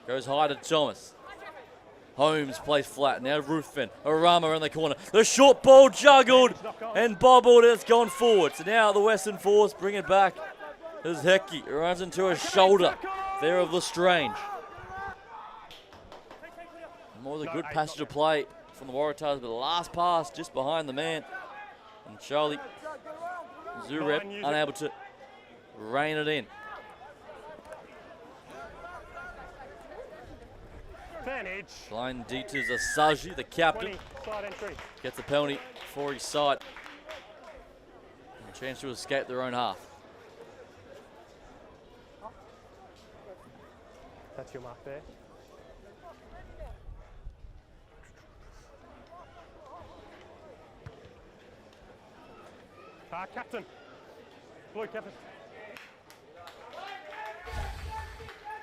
Speaker 1: goes high to Thomas. Holmes plays flat. Now Ruthven. Arama in the corner. The short ball juggled and bobbled. It's gone forward. So now the Western Force bring it back. As Hecky runs into a shoulder there of Lestrange. More than a good passage of play from the Waratahs, but the last pass just behind the man. And Charlie Zureb unable to rein it in.
Speaker 2: Advantage.
Speaker 1: Blind Dieter's Asaji, the captain,
Speaker 2: 20, side entry.
Speaker 1: gets a penalty for his side. And a chance to escape their own half.
Speaker 2: That's your mark there. Captain. Blue captain.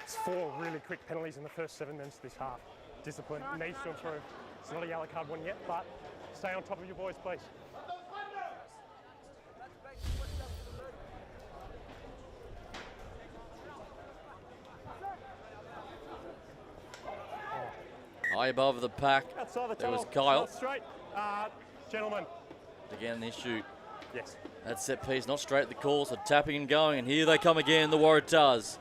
Speaker 2: It's 4 really quick penalties in the first 7 minutes of this half. Discipline needs to improve. It's not a yellow card one yet, but stay on top of your boys, please.
Speaker 1: High above the pack,
Speaker 2: Outside the
Speaker 1: there
Speaker 2: tunnel.
Speaker 1: was Kyle.
Speaker 2: Not straight. Gentlemen.
Speaker 1: Again, an issue.
Speaker 2: Yes.
Speaker 1: That set piece not straight at the call, so tapping and going. And here they come again, the Waratahs.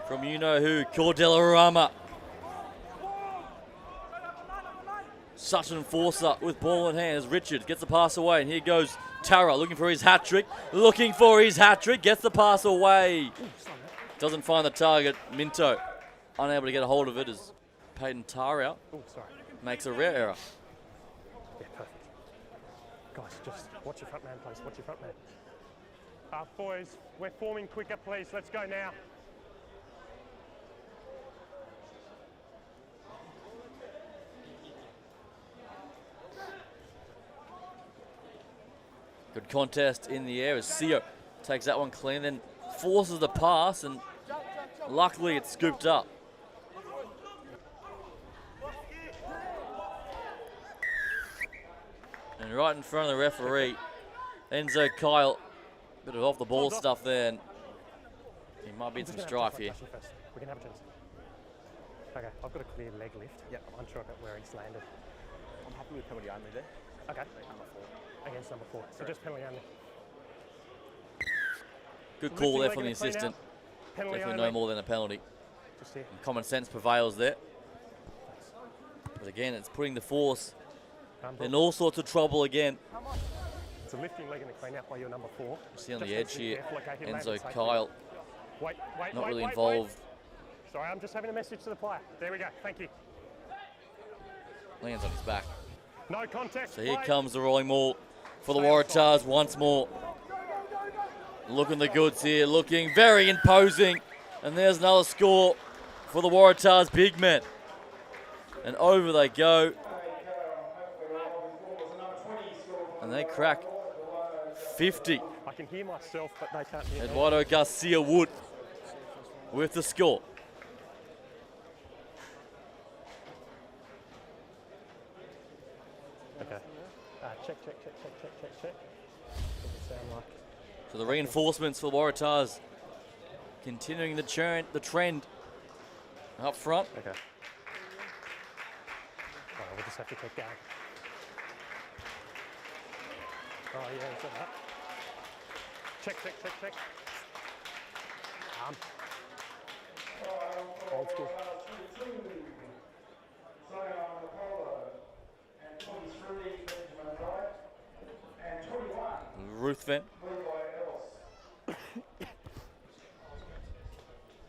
Speaker 1: From you-know-who, Cordella Rama. Such an enforcer with ball in hand as Richard gets the pass away. And here goes Tara looking for his hat-trick. Gets the pass away. Doesn't find the target. Minto unable to get a hold of it as Peyton Tara makes a rare error.
Speaker 2: Yeah, perfect. Guys, just watch your front man, please. Watch your front man. Boys, we're forming quicker, please. Let's go now.
Speaker 1: Good contest in the air as Seo takes that one clean, then forces the pass, and luckily it's scooped up. And right in front of the referee, Enzo Kyle, bit of off the ball stuff there, and he might be in some strife here.
Speaker 2: We can have a chance. Okay, I've got a clear leg lift. Yeah, I'm unsure about where he's landed.
Speaker 4: I'm happy with penalty only there.
Speaker 2: Okay.
Speaker 4: Number 4.
Speaker 2: Against number 4. So just penalty only.
Speaker 1: Good call there from the assistant. Definitely no more than a penalty.
Speaker 2: Just here.
Speaker 1: And common sense prevails there. But again, it's putting the Force in all sorts of trouble again.
Speaker 2: It's a lifting leg in the clean out by your number 4.
Speaker 1: You see on
Speaker 2: Just
Speaker 1: the
Speaker 2: has
Speaker 1: edge
Speaker 2: to be
Speaker 1: here,
Speaker 2: careful. Okay, he landed
Speaker 1: Enzo
Speaker 2: safely.
Speaker 1: Kyle
Speaker 2: Wait,
Speaker 1: not really
Speaker 2: wait.
Speaker 1: involved.
Speaker 2: Sorry, I'm just having a message to the player. There we go. Thank you.
Speaker 1: Lands on his back.
Speaker 2: No contest.
Speaker 1: So here
Speaker 2: play.
Speaker 1: comes the rolling ball for the Waratahs once more. Looking the goods here, looking very imposing. And there's another score for the Waratahs big men. And over they go. And they crack 50.
Speaker 2: I can hear myself, but they can't hear me.
Speaker 1: Eduardo Garcia Wood with the score.
Speaker 2: Okay. Check. Doesn't sound like.
Speaker 1: So the reinforcements for the Waratahs continuing the trend up front.
Speaker 2: Okay. Oh, we'll just have to keep going. Oh yeah, is that? Check. Old school.
Speaker 1: Ruthven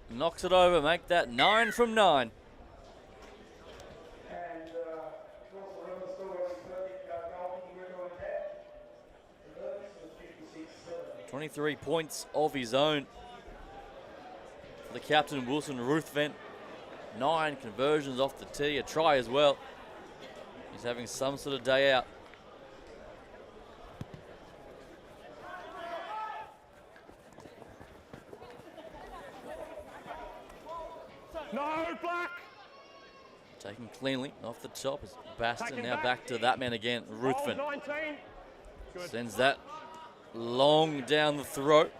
Speaker 1: knocks it over, make that 9 from 9. "23 points of his own for the captain, Wilson Ruthven. 9 conversions off the tee, a try as well. He's having some sort of day out.
Speaker 2: No, Black!
Speaker 1: Taken cleanly off the top is Baston. Now back to that man again, Ruthven.
Speaker 2: 19. Good.
Speaker 1: Sends that long down the throat.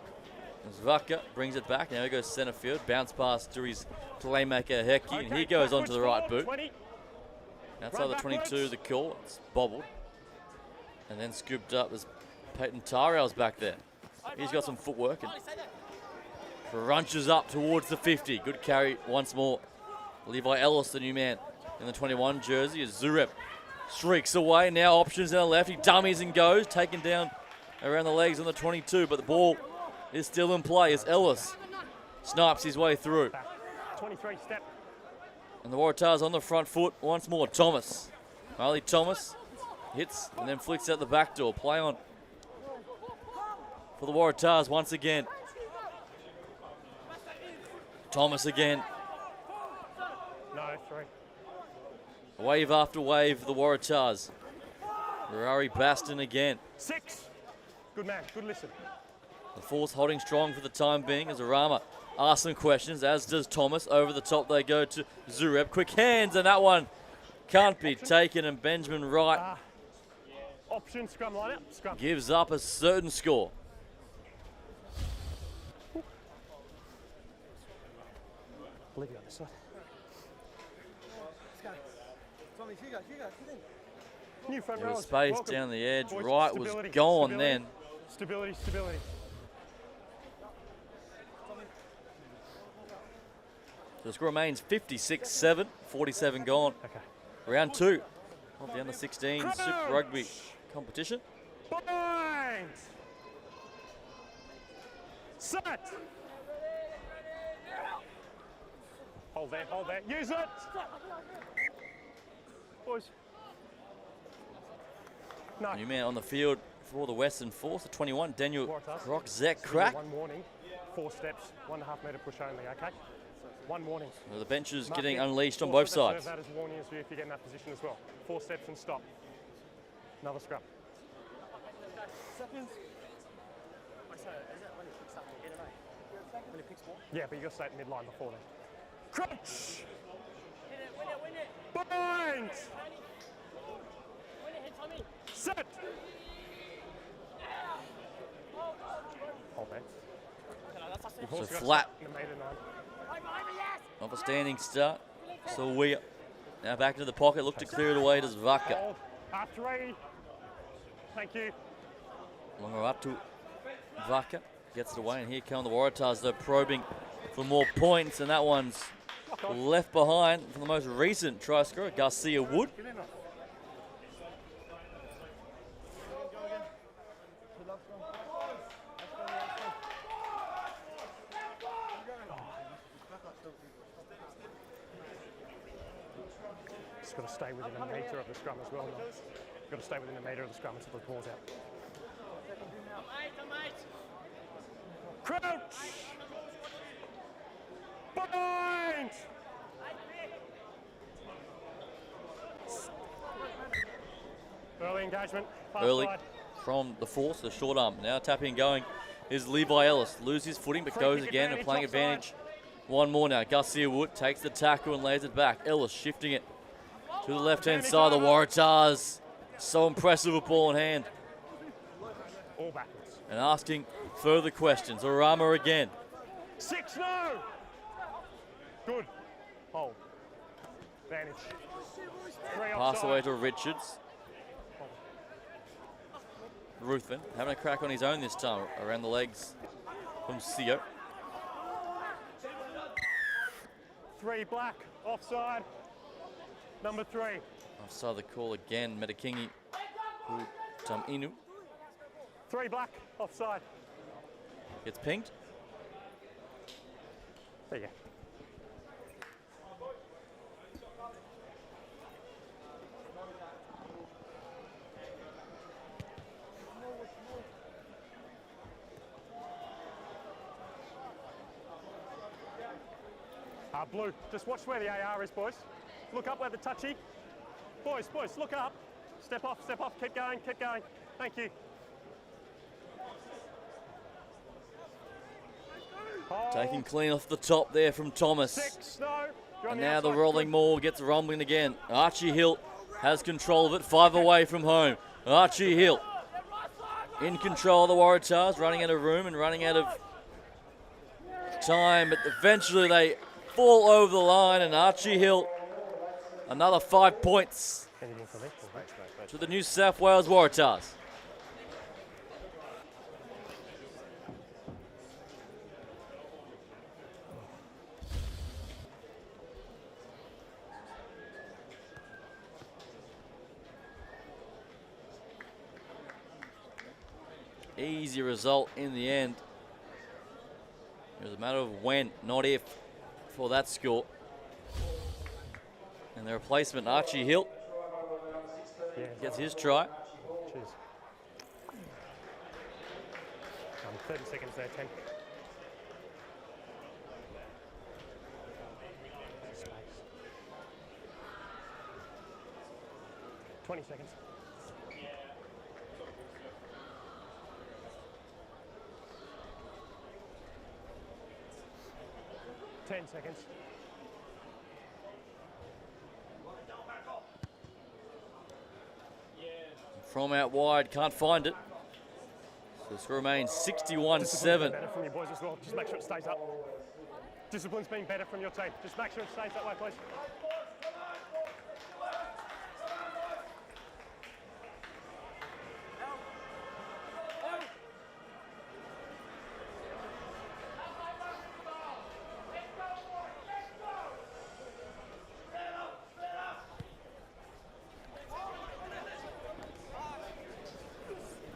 Speaker 1: As Vaka brings it back. Now he goes centre field. Bounce pass to his playmaker Hecky. And he goes onto the right boot.
Speaker 2: 20.
Speaker 1: Outside the 22, the call. It's bobbled. And then scooped up as Peyton Tyrell's back there. He's got some footwork and crunches up towards the 50. Good carry once more. Levi Ellis, the new man in the 21 jersey, as Zureb streaks away. Now options down the left. He dummies and goes. Taken down around the legs on the 22, but the ball is still in play as Ellis snipes his way through.
Speaker 2: 23 step.
Speaker 1: And the Waratahs on the front foot once more. Thomas. Marley Thomas hits and then flicks out the back door. Play on for the Waratahs once again. Thomas again.
Speaker 2: No, 3.
Speaker 1: Wave after wave for the Waratahs. Ferrari Baston again.
Speaker 2: 6. Good man, good listen.
Speaker 1: The force holding strong for the time being as Arama asks some questions, as does Thomas. Over the top they go to Zureb. Quick hands, and that one can't be taken, and Benjamin Wright
Speaker 2: Option, scrum line up, scrum.
Speaker 1: gives up a certain score.
Speaker 2: Leave you on this side. New front
Speaker 1: There was
Speaker 2: rowers,
Speaker 1: space
Speaker 2: welcome.
Speaker 1: down the edge.
Speaker 2: Boys,
Speaker 1: Wright was
Speaker 2: stability,
Speaker 1: gone
Speaker 2: stability,
Speaker 1: then.
Speaker 2: Stability.
Speaker 1: So the score remains 56-7, 47 gone.
Speaker 2: Okay.
Speaker 1: Round 2 of the under-16 Super Rugby competition.
Speaker 2: Bind! Set! Hold there. Use it! Boys. No.
Speaker 1: New man on the field for the Western Force, the 21, Daniel
Speaker 2: Waratahs.
Speaker 1: Krokzek.
Speaker 2: One warning, 4 steps, 1.5 metre push only, okay? One warning.
Speaker 1: The bench is
Speaker 2: Mark
Speaker 1: getting
Speaker 2: it.
Speaker 1: unleashed on
Speaker 2: Also
Speaker 1: both sides.
Speaker 2: Serve that as warning if you get in that position as well. 4 steps and stop. Another scrum. Yeah, but you got to stay at midline before then. Crunch! Bind! Set! Hold there.
Speaker 1: So flat off a standing start. So we now back into the pocket, look to clear it away to Zvaka.
Speaker 2: Hold. R3. Thank you.
Speaker 1: Longer up to Vaka, gets it away, and here come the Waratahs. They're probing for more points, and that one's left behind for the most recent try scorer, Garcia Wood.
Speaker 2: Just got to stay within a metre of the scrum as well. Now. You've got to stay within a metre of the scrum until the ball's out. Crouch! Bind! Early engagement.
Speaker 1: Early
Speaker 2: Side.
Speaker 1: from the force, the short arm. Now tapping and going is Levi Ellis. Loses his footing but goes again and playing advantage. One more now. Garcia Wood takes the tackle and lays it back. Ellis shifting it to the left-hand side. The Waratahs. So impressive with ball in hand.
Speaker 2: All backwards.
Speaker 1: And asking further questions. Orama again.
Speaker 2: 6 no! Good. Hold. Advantage. 3
Speaker 1: Pass
Speaker 2: offside.
Speaker 1: away to Richards. Ruthven having a crack on his own this time. Around the legs from Sio.
Speaker 2: 3 black. Offside. Number 3.
Speaker 1: Offside the call again. Metakingi. Inu
Speaker 2: 3 black. Offside.
Speaker 1: gets pinged.
Speaker 2: There you go. Blue, just watch where the AR is, boys. Look up where the touchy. Boys, look up. Step off, keep going. Thank you. Hold.
Speaker 1: Taking clean off the top there from Thomas.
Speaker 2: 6, no. You're on
Speaker 1: And now the
Speaker 2: outside.
Speaker 1: rolling maul gets rumbling again. Archie Hilt has control of it. 5 away from home. Archie Hilt in control of the Waratahs, running out of room and running out of time. But eventually they fall over the line, and Archie Hilt, another 5 points
Speaker 2: Anything for me?
Speaker 1: to the New South Wales Waratahs. Easy result in the end. It was a matter of when, not if, for that score. And the replacement, Archie Hilt, gets his try.
Speaker 2: Cheers. 30 seconds there, 10. Space. 20 seconds. Ten seconds.
Speaker 1: From out wide, can't find it. So this remains 61-7.
Speaker 2: Better from you boys as well. Just make sure it stays up. Discipline's been better from your team. Just make sure it stays that way, please.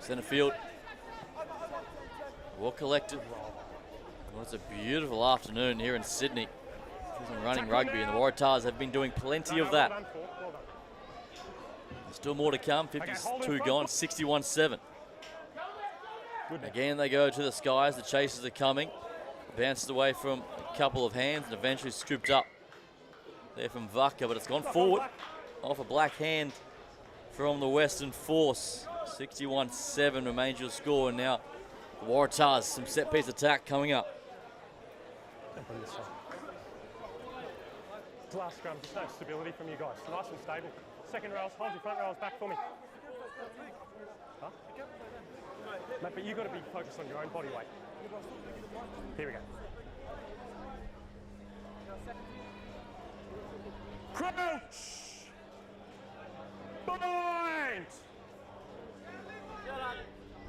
Speaker 1: Centre field. Well collected. Well, it's a beautiful afternoon here in Sydney. Some running rugby, and the Waratahs have been doing plenty of that. There's still more to come. 52 gone, 61-7. Again, they go to the skies. The chasers are coming. Bounced away from a couple of hands and eventually scooped up there from Vaka, but it's gone forward off a black hand from the Western Force. 61-7 remains your score, and now the Waratahs, some set-piece attack coming up.
Speaker 2: Last scrum, just no stability from you guys. Nice and stable. Second rails, hold your front rails back for me. Huh? Mate, but you've got to be focused on your own body weight. Here we go. Crouch! Bind!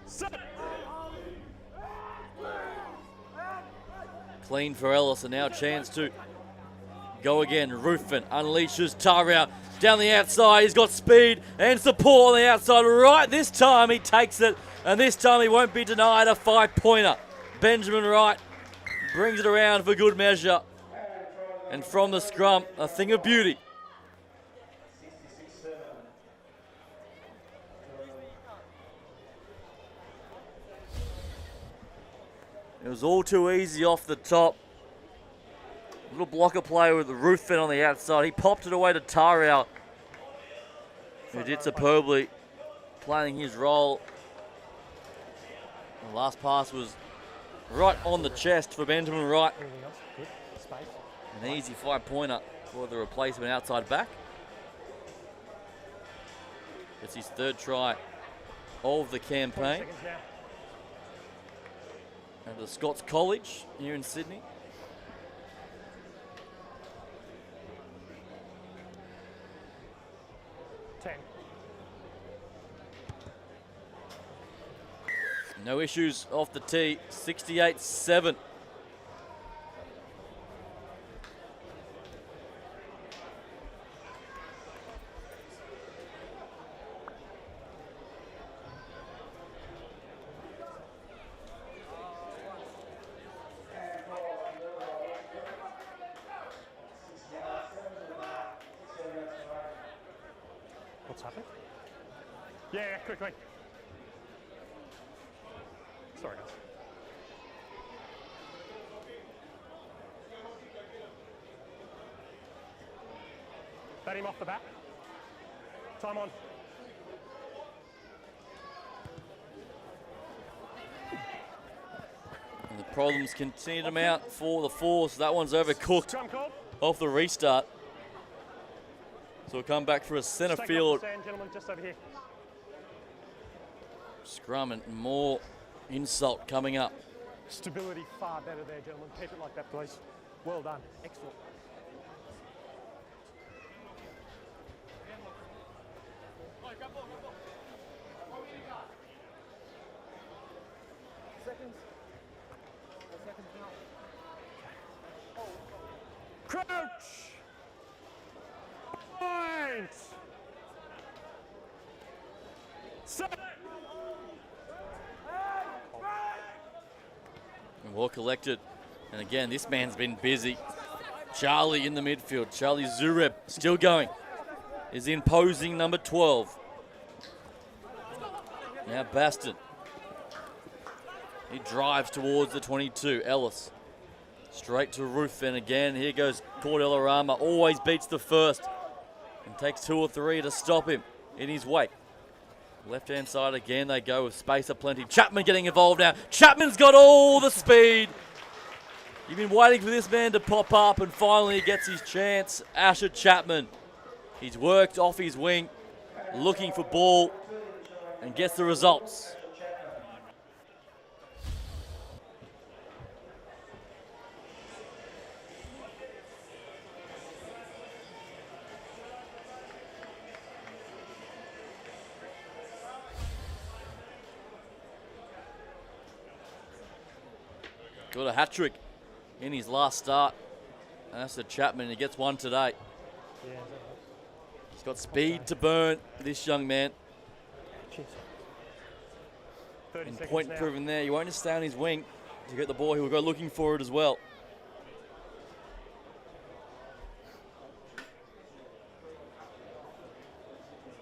Speaker 2: Set!
Speaker 1: Clean for Ellis, and now a chance to go again. Ruthven unleashes Tarau down the outside. He's got speed and support on the outside. Right this time he takes it, and this time he won't be denied a 5-pointer. Benjamin Wright brings it around for good measure. And from the scrum, a thing of beauty. It was all too easy off the top. Little blocker play with the Ruthven on the outside. He popped it away to Tariel, who did superbly, playing his role. The last pass was right on the chest for Benjamin Wright.
Speaker 2: Anything else? Good. Space.
Speaker 1: An easy 5-pointer for the replacement outside back. It's his third try of the
Speaker 2: 20
Speaker 1: campaign.
Speaker 2: seconds now.
Speaker 1: At the Scots College here in Sydney. No issues off the tee. 68-7.
Speaker 2: What's happened? Yeah, quickly. Sorry, guys. Bat him off the bat. Time on.
Speaker 1: And the problems continue to mount for the Force. That one's overcooked
Speaker 2: Scrum call.
Speaker 1: off the restart. So we'll come back for a centre
Speaker 2: Stake
Speaker 1: field
Speaker 2: off the sand, gentlemen, just over here.
Speaker 1: scrum and more insult coming up.
Speaker 2: Stability far better there, gentlemen. Keep it like that, please. Well done. Excellent. Crouch! Point! Set!
Speaker 1: And well collected. And again, this man's been busy. Charlie in the midfield. Charlie Zureb still going. Is imposing number 12. Now Baston. He drives towards the 22. Ellis. Straight to Ruthven again. Here goes Cordell Arama. Always beats the first. And takes 2 or 3 to stop him in his wake. Left-hand side again. They go with space aplenty. Chapman getting involved now. Chapman's got all the speed. You've been waiting for this man to pop up, and finally he gets his chance. Asher Chapman. He's worked off his wing, looking for ball, and gets the results. Got a hat-trick in his last start. And that's the Chapman. He gets one today.
Speaker 2: Yeah,
Speaker 1: He's got speed to burn, this young man.
Speaker 2: cheers. 30
Speaker 1: And
Speaker 2: seconds
Speaker 1: point
Speaker 2: now.
Speaker 1: proven there. You won't just stay on his wing to get the ball. He will go looking for it as well.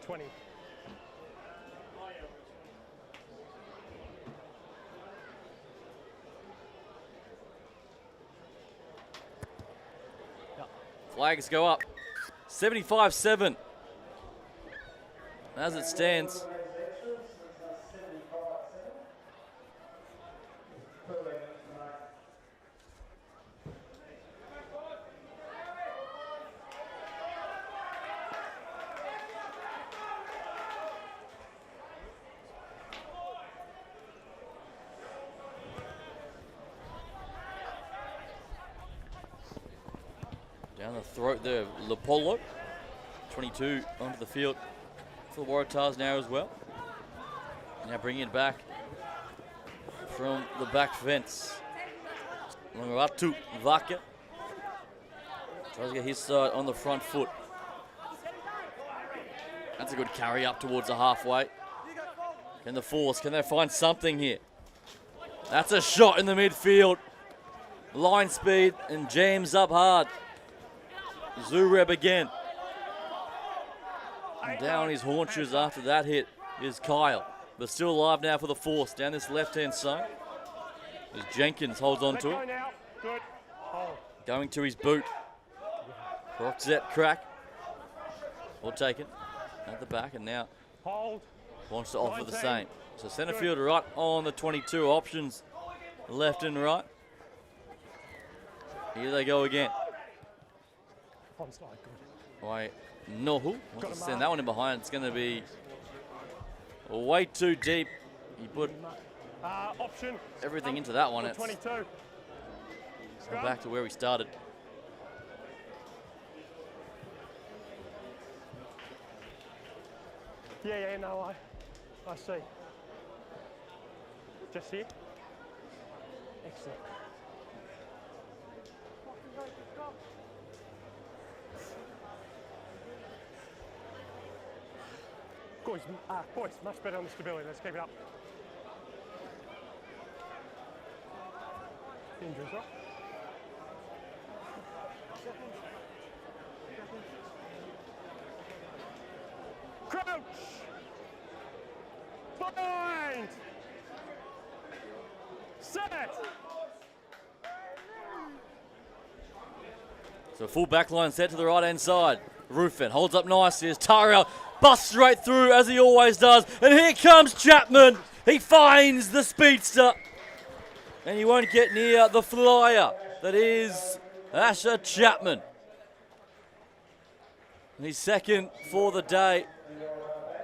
Speaker 2: $20.
Speaker 1: Flags go up. 75-7. As it stands. Down the throat there, Lopolo. 22 onto the field for the Waratahs now as well. Now bringing it back from the back fence. Longoratu Vaka tries to get his side on the front foot. That's a good carry up towards the halfway. Can the Force, can they find something here? That's a shot in the midfield. Line speed and jams up hard. Zureb again. And down his haunches after that hit is Kyle. But still alive now for the Force down this left-hand side. As Jenkins holds on
Speaker 2: Let
Speaker 1: to
Speaker 2: go
Speaker 1: it.
Speaker 2: now. Good. Hold.
Speaker 1: Going to his boot. Roxette crack. Will take it at the back, and now
Speaker 2: Hold.
Speaker 1: wants to offer the
Speaker 2: 19.
Speaker 1: same. So centre
Speaker 2: Good.
Speaker 1: field right on the 22. Options left and right. Here they go again.
Speaker 2: Onside. Good.
Speaker 1: By Nohu. Wants
Speaker 2: Got
Speaker 1: to
Speaker 2: him
Speaker 1: send
Speaker 2: up.
Speaker 1: that one in behind. It's going to be way too deep. He put
Speaker 2: Option.
Speaker 1: everything into that one.
Speaker 2: For
Speaker 1: It's
Speaker 2: 22.
Speaker 1: gone
Speaker 2: Scrum.
Speaker 1: back to where we started.
Speaker 2: Yeah, no, I see. Just here. Excellent. Boys, much better on the stability. Let's keep it up. Injuries, right? Crouch! Bind! Set!
Speaker 1: So full back line set to the right hand side. Rufen holds up nicely as Tyrell busts straight through as he always does. And here comes Chapman. He finds the speedster. And he won't get near the flyer. That is Asher Chapman. He's second for the day.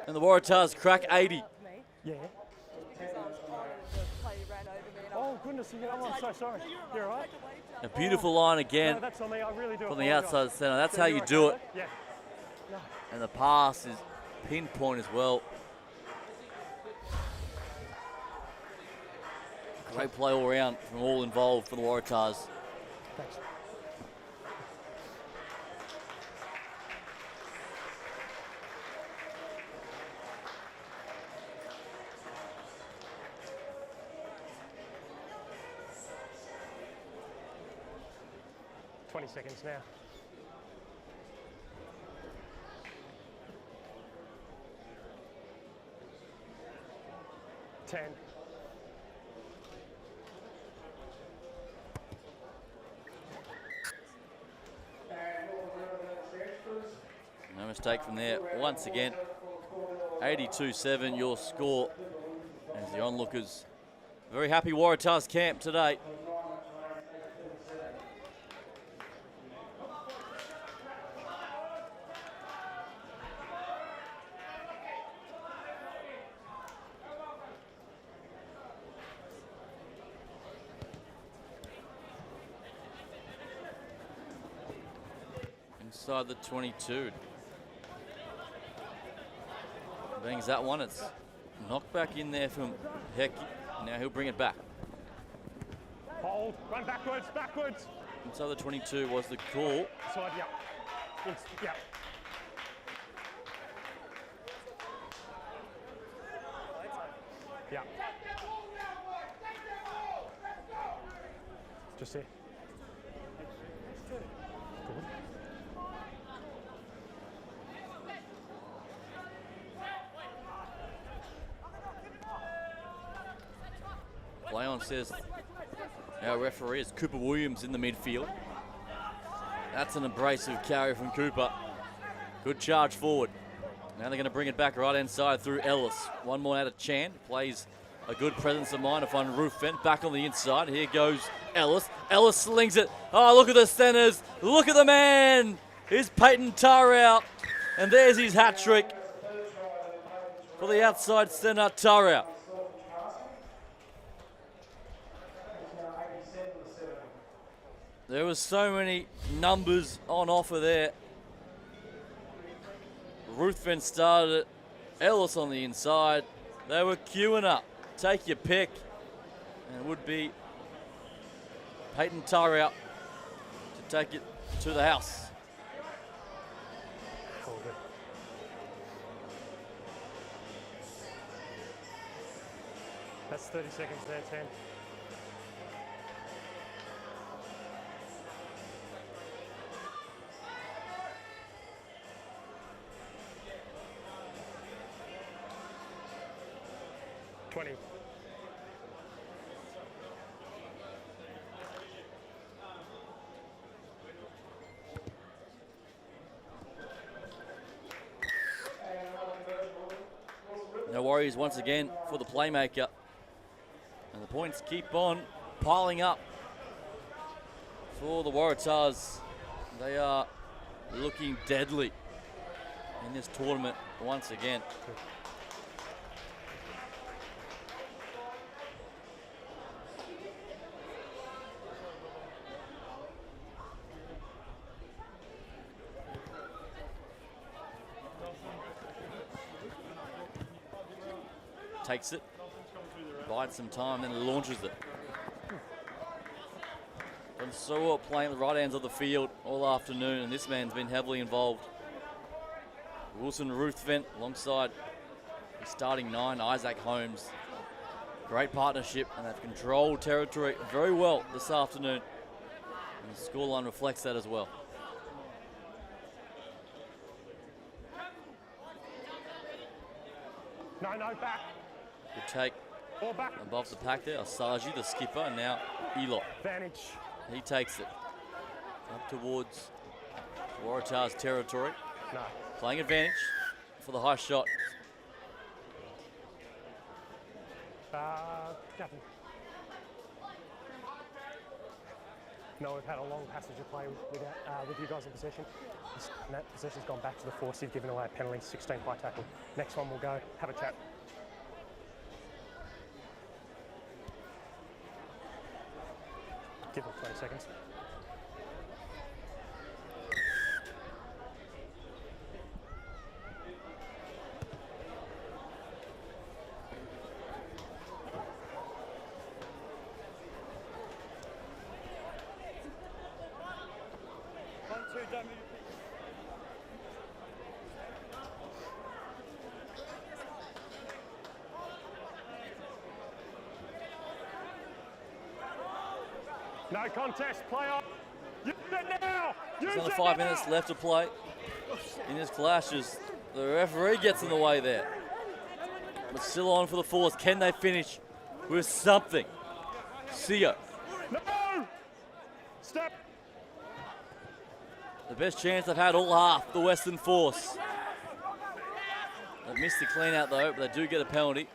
Speaker 1: And the Waratahs crack 80.
Speaker 2: Yeah. Oh, goodness, I'm so sorry. You're all right?
Speaker 1: A beautiful line again
Speaker 2: No, that's on me. I really do.
Speaker 1: from the
Speaker 2: apologise.
Speaker 1: outside centre. That's how
Speaker 2: Yeah,
Speaker 1: you
Speaker 2: you're
Speaker 1: do
Speaker 2: okay,
Speaker 1: it.
Speaker 2: Yeah. No.
Speaker 1: And the pass is pinpoint as well. Great play all round from all involved for the Waratahs.
Speaker 2: Thanks. Seconds now. Ten.
Speaker 1: No mistake from there. Once again, 82-7 your score. As the onlookers, very happy Waratahs camp today. Inside the 22. Bangs that one. It's knocked back in there from Hecky. Now he'll bring it back.
Speaker 2: Hold. Run backwards. Backwards.
Speaker 1: Inside the 22 was the call.
Speaker 2: Side. Yeah. Yeah. Yeah. Just here. Good.
Speaker 1: Play on says our referee is Cooper Williams in the midfield. That's an abrasive carry from Cooper. Good charge forward. Now they're going to bring it back right inside through Ellis. One more out of Chan. Plays a good presence of mind to find Rufen back on the inside. Here goes Ellis. Ellis slings it. Oh, look at the centres. Look at the man. Here's Peyton Tarrau. And there's his hat trick for the outside centre, Tarrau. There was so many numbers on offer there. Ruthven started it. Ellis on the inside. They were queuing up. Take your pick. And it would be Peyton Tarrau to take it to the house.
Speaker 2: All good. That's 30 seconds there, 10.
Speaker 1: Warriors once again for the playmaker. And the points keep on piling up for the Waratahs. They are looking deadly in this tournament once again. Takes it, bides some time, then launches it. Done so well playing at the right ends of the field all afternoon, and this man's been heavily involved. Wilson Ruthven alongside the starting 9, Isaac Holmes. Great partnership, and they've controlled territory very well this afternoon. And the scoreline reflects that as well.
Speaker 2: No, back.
Speaker 1: Good take
Speaker 2: Ball back.
Speaker 1: above the pack there. Asaji, the skipper, and now Elot.
Speaker 2: Advantage.
Speaker 1: He takes it up towards Waratahs territory.
Speaker 2: No.
Speaker 1: Playing advantage for the high shot.
Speaker 2: Captain. No, we've had a long passage of play with you guys in possession. And that possession's gone back to the force. You've given away a penalty, 16 high tackle. Next one we'll go. Have a chat. Give them 20 seconds. No contest, play on. Use it now! Use
Speaker 1: There's only
Speaker 2: it
Speaker 1: 5
Speaker 2: now!
Speaker 1: minutes left to play in this clash as the referee gets in the way there. But still on for the Force. Can they finish with something? Sio.
Speaker 2: No! Step!
Speaker 1: The best chance they've had all half, the Western Force. They've missed the clean out though, but they do get a penalty.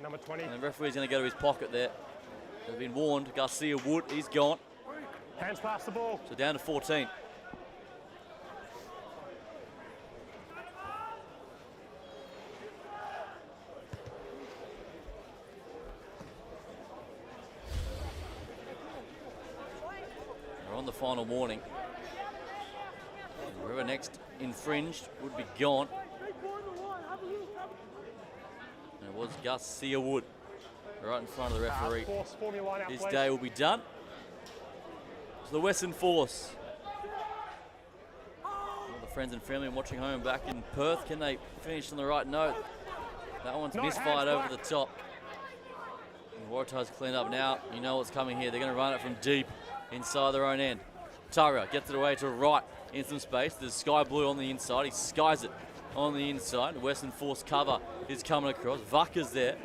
Speaker 2: Number 20.
Speaker 1: And the referee's going to go to his pocket there. They've been warned. Garcia Wood, he's gone.
Speaker 2: Hands past the ball.
Speaker 1: So down to 14. We're on the final warning. Whoever next infringed would be gone. And it was Garcia Wood right in front of the referee.
Speaker 2: Force, form your line out,
Speaker 1: His
Speaker 2: please.
Speaker 1: day will be done. So the Western Force. All the friends and family watching home back in Perth, can they finish on the right note? That one's
Speaker 2: No
Speaker 1: misfired
Speaker 2: hands,
Speaker 1: over
Speaker 2: Black.
Speaker 1: the top. And Waratahs cleaned up now. You know what's coming here. They're going to run it from deep inside their own end. Tara gets it away to right in some space. There's Sky Blue on the inside. He skies it on the inside. The Western Force cover is coming across. Vucker's there.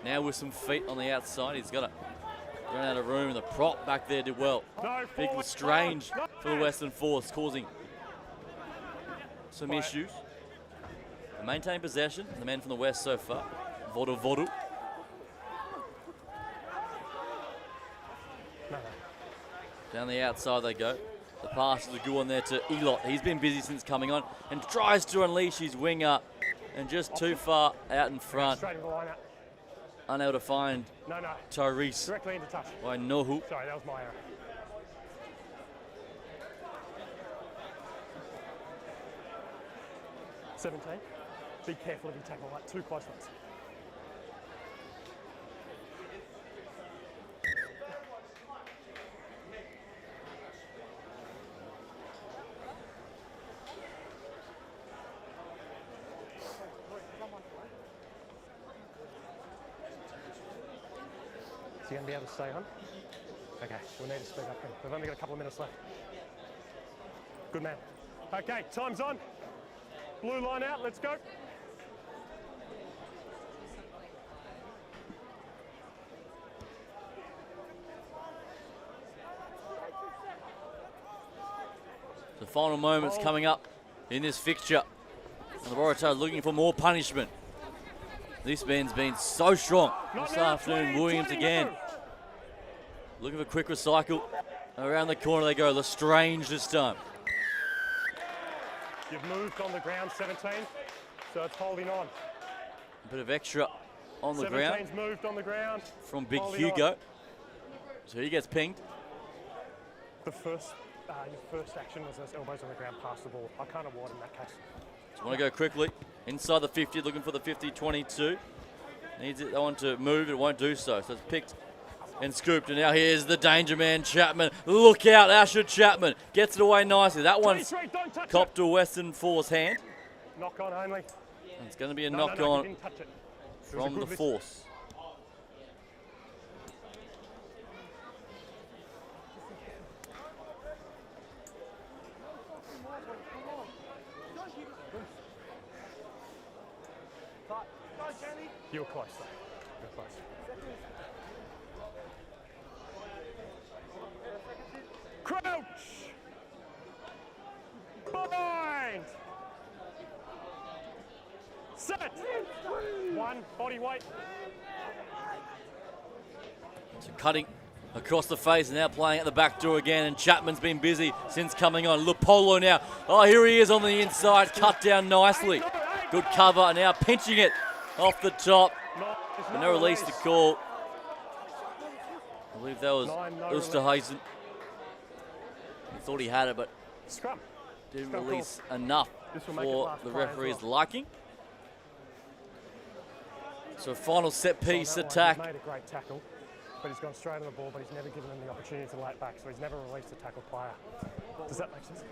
Speaker 1: Now with some feet on the outside. He's got to run out of room. And the prop back there did well.
Speaker 2: No,
Speaker 1: Big
Speaker 2: forward,
Speaker 1: Lestrange
Speaker 2: no,
Speaker 1: for the Western Force, causing some
Speaker 2: Quiet.
Speaker 1: issues. They maintain possession. The men from the West so far. Vodu.
Speaker 2: No.
Speaker 1: Down the outside they go. The pass is a good one there to Elot. He's been busy since coming on and tries to unleash his winger and just too far out in front.
Speaker 2: Straight into the line out.
Speaker 1: Unable to find
Speaker 2: No.
Speaker 1: Tyrese
Speaker 2: Directly into touch.
Speaker 1: by Nohu.
Speaker 2: Sorry, that was my error. "17. Be careful if you tackle like 2 close ones. Is he going to be able to stay on? Okay, we'll need to speed up then. We've only got a couple of minutes left. Good man. Okay, time's on. Blue line out, let's go.
Speaker 1: The final moments coming up in this fixture. And the Waratahs looking for more punishment. This man's been so strong
Speaker 2: Not
Speaker 1: this
Speaker 2: now,
Speaker 1: afternoon.
Speaker 2: 20,
Speaker 1: Williams
Speaker 2: 20,
Speaker 1: again.
Speaker 2: no.
Speaker 1: Looking for quick recycle. Around the corner they go. Lestrange this time.
Speaker 2: You've moved on the ground, 17, so it's holding on.
Speaker 1: A bit of extra on the
Speaker 2: 17's
Speaker 1: ground
Speaker 2: moved on the ground.
Speaker 1: from Big
Speaker 2: Holding
Speaker 1: Hugo.
Speaker 2: on.
Speaker 1: So he gets pinged.
Speaker 2: Your first action was those elbows on the ground past the ball. I can't award in that case.
Speaker 1: Just want to go quickly. Inside the 50, looking for the 50-22. Needs it on to move, it won't do so. So it's picked and scooped. And now here's the danger man, Chapman. Look out, Asher Chapman. Gets it away nicely. That one's
Speaker 2: 23, don't touch
Speaker 1: copped to Western Force hand.
Speaker 2: it. Knock on only.
Speaker 1: And it's going to be a
Speaker 2: No,
Speaker 1: knock
Speaker 2: no,
Speaker 1: on
Speaker 2: you didn't touch it. It was a
Speaker 1: from
Speaker 2: good
Speaker 1: the
Speaker 2: lift.
Speaker 1: Force.
Speaker 2: You were close though. You were close. Crouch! Bind! Set! One, body weight.
Speaker 1: So cutting across the face and now playing at the back door again. And Chapman's been busy since coming on. Lupolo now. Oh, here he is on the inside. Cut down nicely. Good cover. Now pinching it off the top. But no release to call. I believe that was Oosterhuizen. He thought he had it, but
Speaker 2: Scrum.
Speaker 1: didn't
Speaker 2: Scrum
Speaker 1: release enough
Speaker 2: This will make it
Speaker 1: for
Speaker 2: last
Speaker 1: the
Speaker 2: play as
Speaker 1: referee's
Speaker 2: well.
Speaker 1: liking. So final set piece
Speaker 2: So on that
Speaker 1: attack.
Speaker 2: one, he's made a great tackle, but he's gone straight on the ball, but he's never given him the opportunity to lay it back, so he's never released a tackle player. Does that make sense?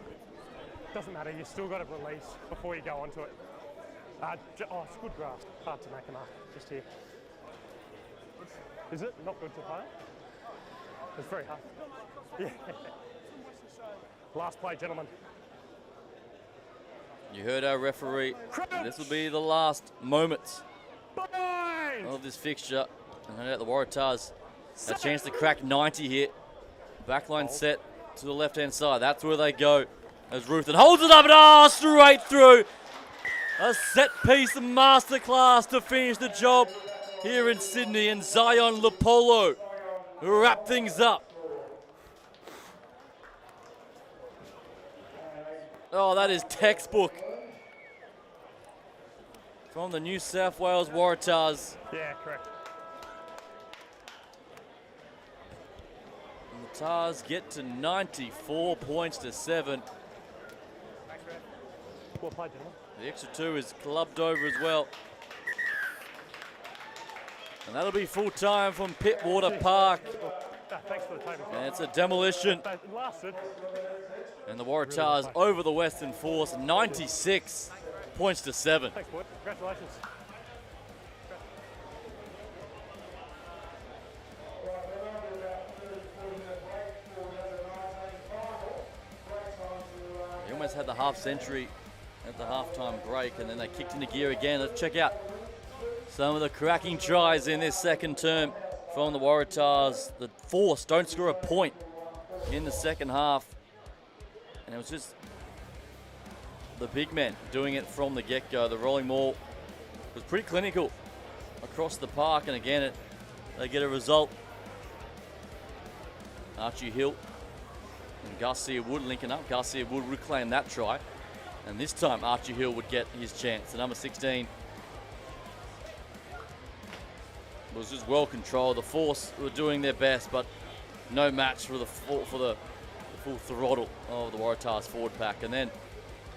Speaker 2: Doesn't matter, you still got to release before you go onto it. It's good grasp. Hard to make him up. Just here. Is it not good to play? It's very hard. Yeah. Last play, gentlemen.
Speaker 1: You heard our referee. This will be the last moments
Speaker 2: Bind!
Speaker 1: of this fixture. And no doubt the Waratahs a chance to crack 90 here. Backline set to the left-hand side. That's where they go. As Ruthen holds it up and straight through. A set-piece masterclass to finish the job here in Sydney. And Zion Lupolo wrap things up. Oh, that is textbook from the New South Wales Waratahs.
Speaker 2: Yeah, correct.
Speaker 1: And the Tars get to 94 points to 7.
Speaker 2: Well played, gentlemen.
Speaker 1: The extra 2 is clubbed over as well. And that'll be full time from Pittwater Park.
Speaker 2: Thanks for the table.
Speaker 1: And it's a demolition.
Speaker 2: It lasted.
Speaker 1: And the Waratahs over the Western Force, 96 points to 7.
Speaker 2: Thanks, boy. Congratulations.
Speaker 1: They almost had the half century at the halftime break, and then they kicked into gear again. Let's check out some of the cracking tries in this second term from the Waratahs. The Force don't score a point in the second half. And it was just the big men doing it from the get-go. The rolling maul was pretty clinical across the park, and again, they get a result. Archie Hill and Garcia Wood linking up. Garcia Wood reclaim that try, and this time Archie Hill would get his chance. The number 16 was just well controlled. The Force were doing their best, but no match for the full throttle of the Waratahs forward pack. And then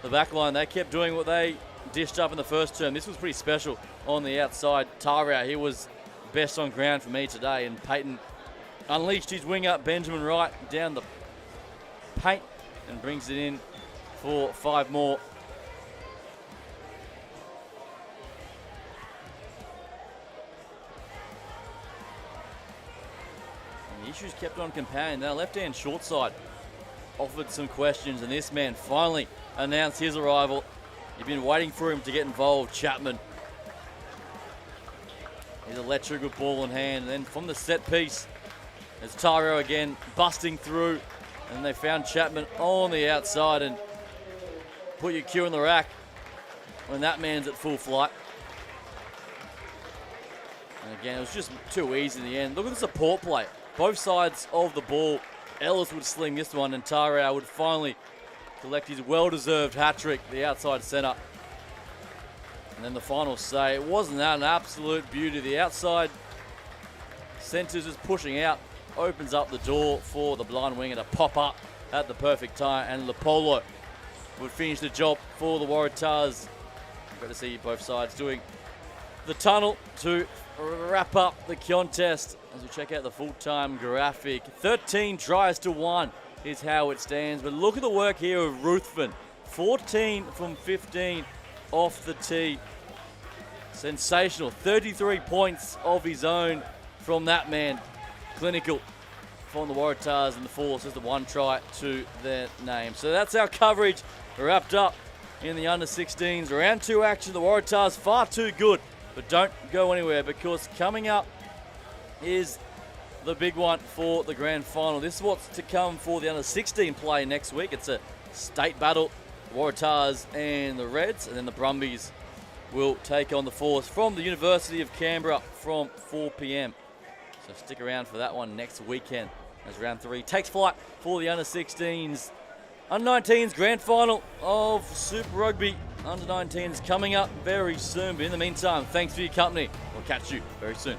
Speaker 1: the back line, they kept doing what they dished up in the first term. This was pretty special on the outside. Tarau, he was best on ground for me today, and Peyton unleashed his wing up, Benjamin Wright, down the paint and brings it in for 5 more. And the issues kept on compounding. Now left-hand short side offered some questions, and this man finally announced his arrival. You've been waiting for him to get involved, Chapman. He's electric with ball in hand, and then from the set piece, there's Taro again busting through, and they found Chapman on the outside, and put your cue in the rack when that man's at full flight. Again, it was just too easy in the end. Look at the support play. Both sides of the ball. Ellis would sling this one, and Tarao would finally collect his well-deserved hat-trick, the outside centre. And then the final say, it wasn't that an absolute beauty. The outside centres is pushing out, opens up the door for the blind winger to pop up at the perfect time, and Lopolo would finish the job for the Waratahs. Great to see both sides doing the tunnel to wrap up the contest as we check out the full-time graphic. 13 tries to 1 is how it stands, but look at the work here of Ruthven. 14 from 15 off the tee. Sensational. 33 points of his own from that man. Clinical from the Waratahs, and the Force is the 1 try to their name. So that's our coverage wrapped up in the under-16s. Round 2 action. The Waratahs far too good, but don't go anywhere, because coming up is the big one for the grand final. This is what's to come for the under-16 play next week. It's a state battle. The Waratahs and the Reds, and then the Brumbies will take on the Force from the University of Canberra from 4 p.m. So stick around for that one next weekend as round 3 takes flight for the under-16s. Under-19s grand final of Super Rugby. Under-19s coming up very soon. But in the meantime, thanks for your company. We'll catch you very soon.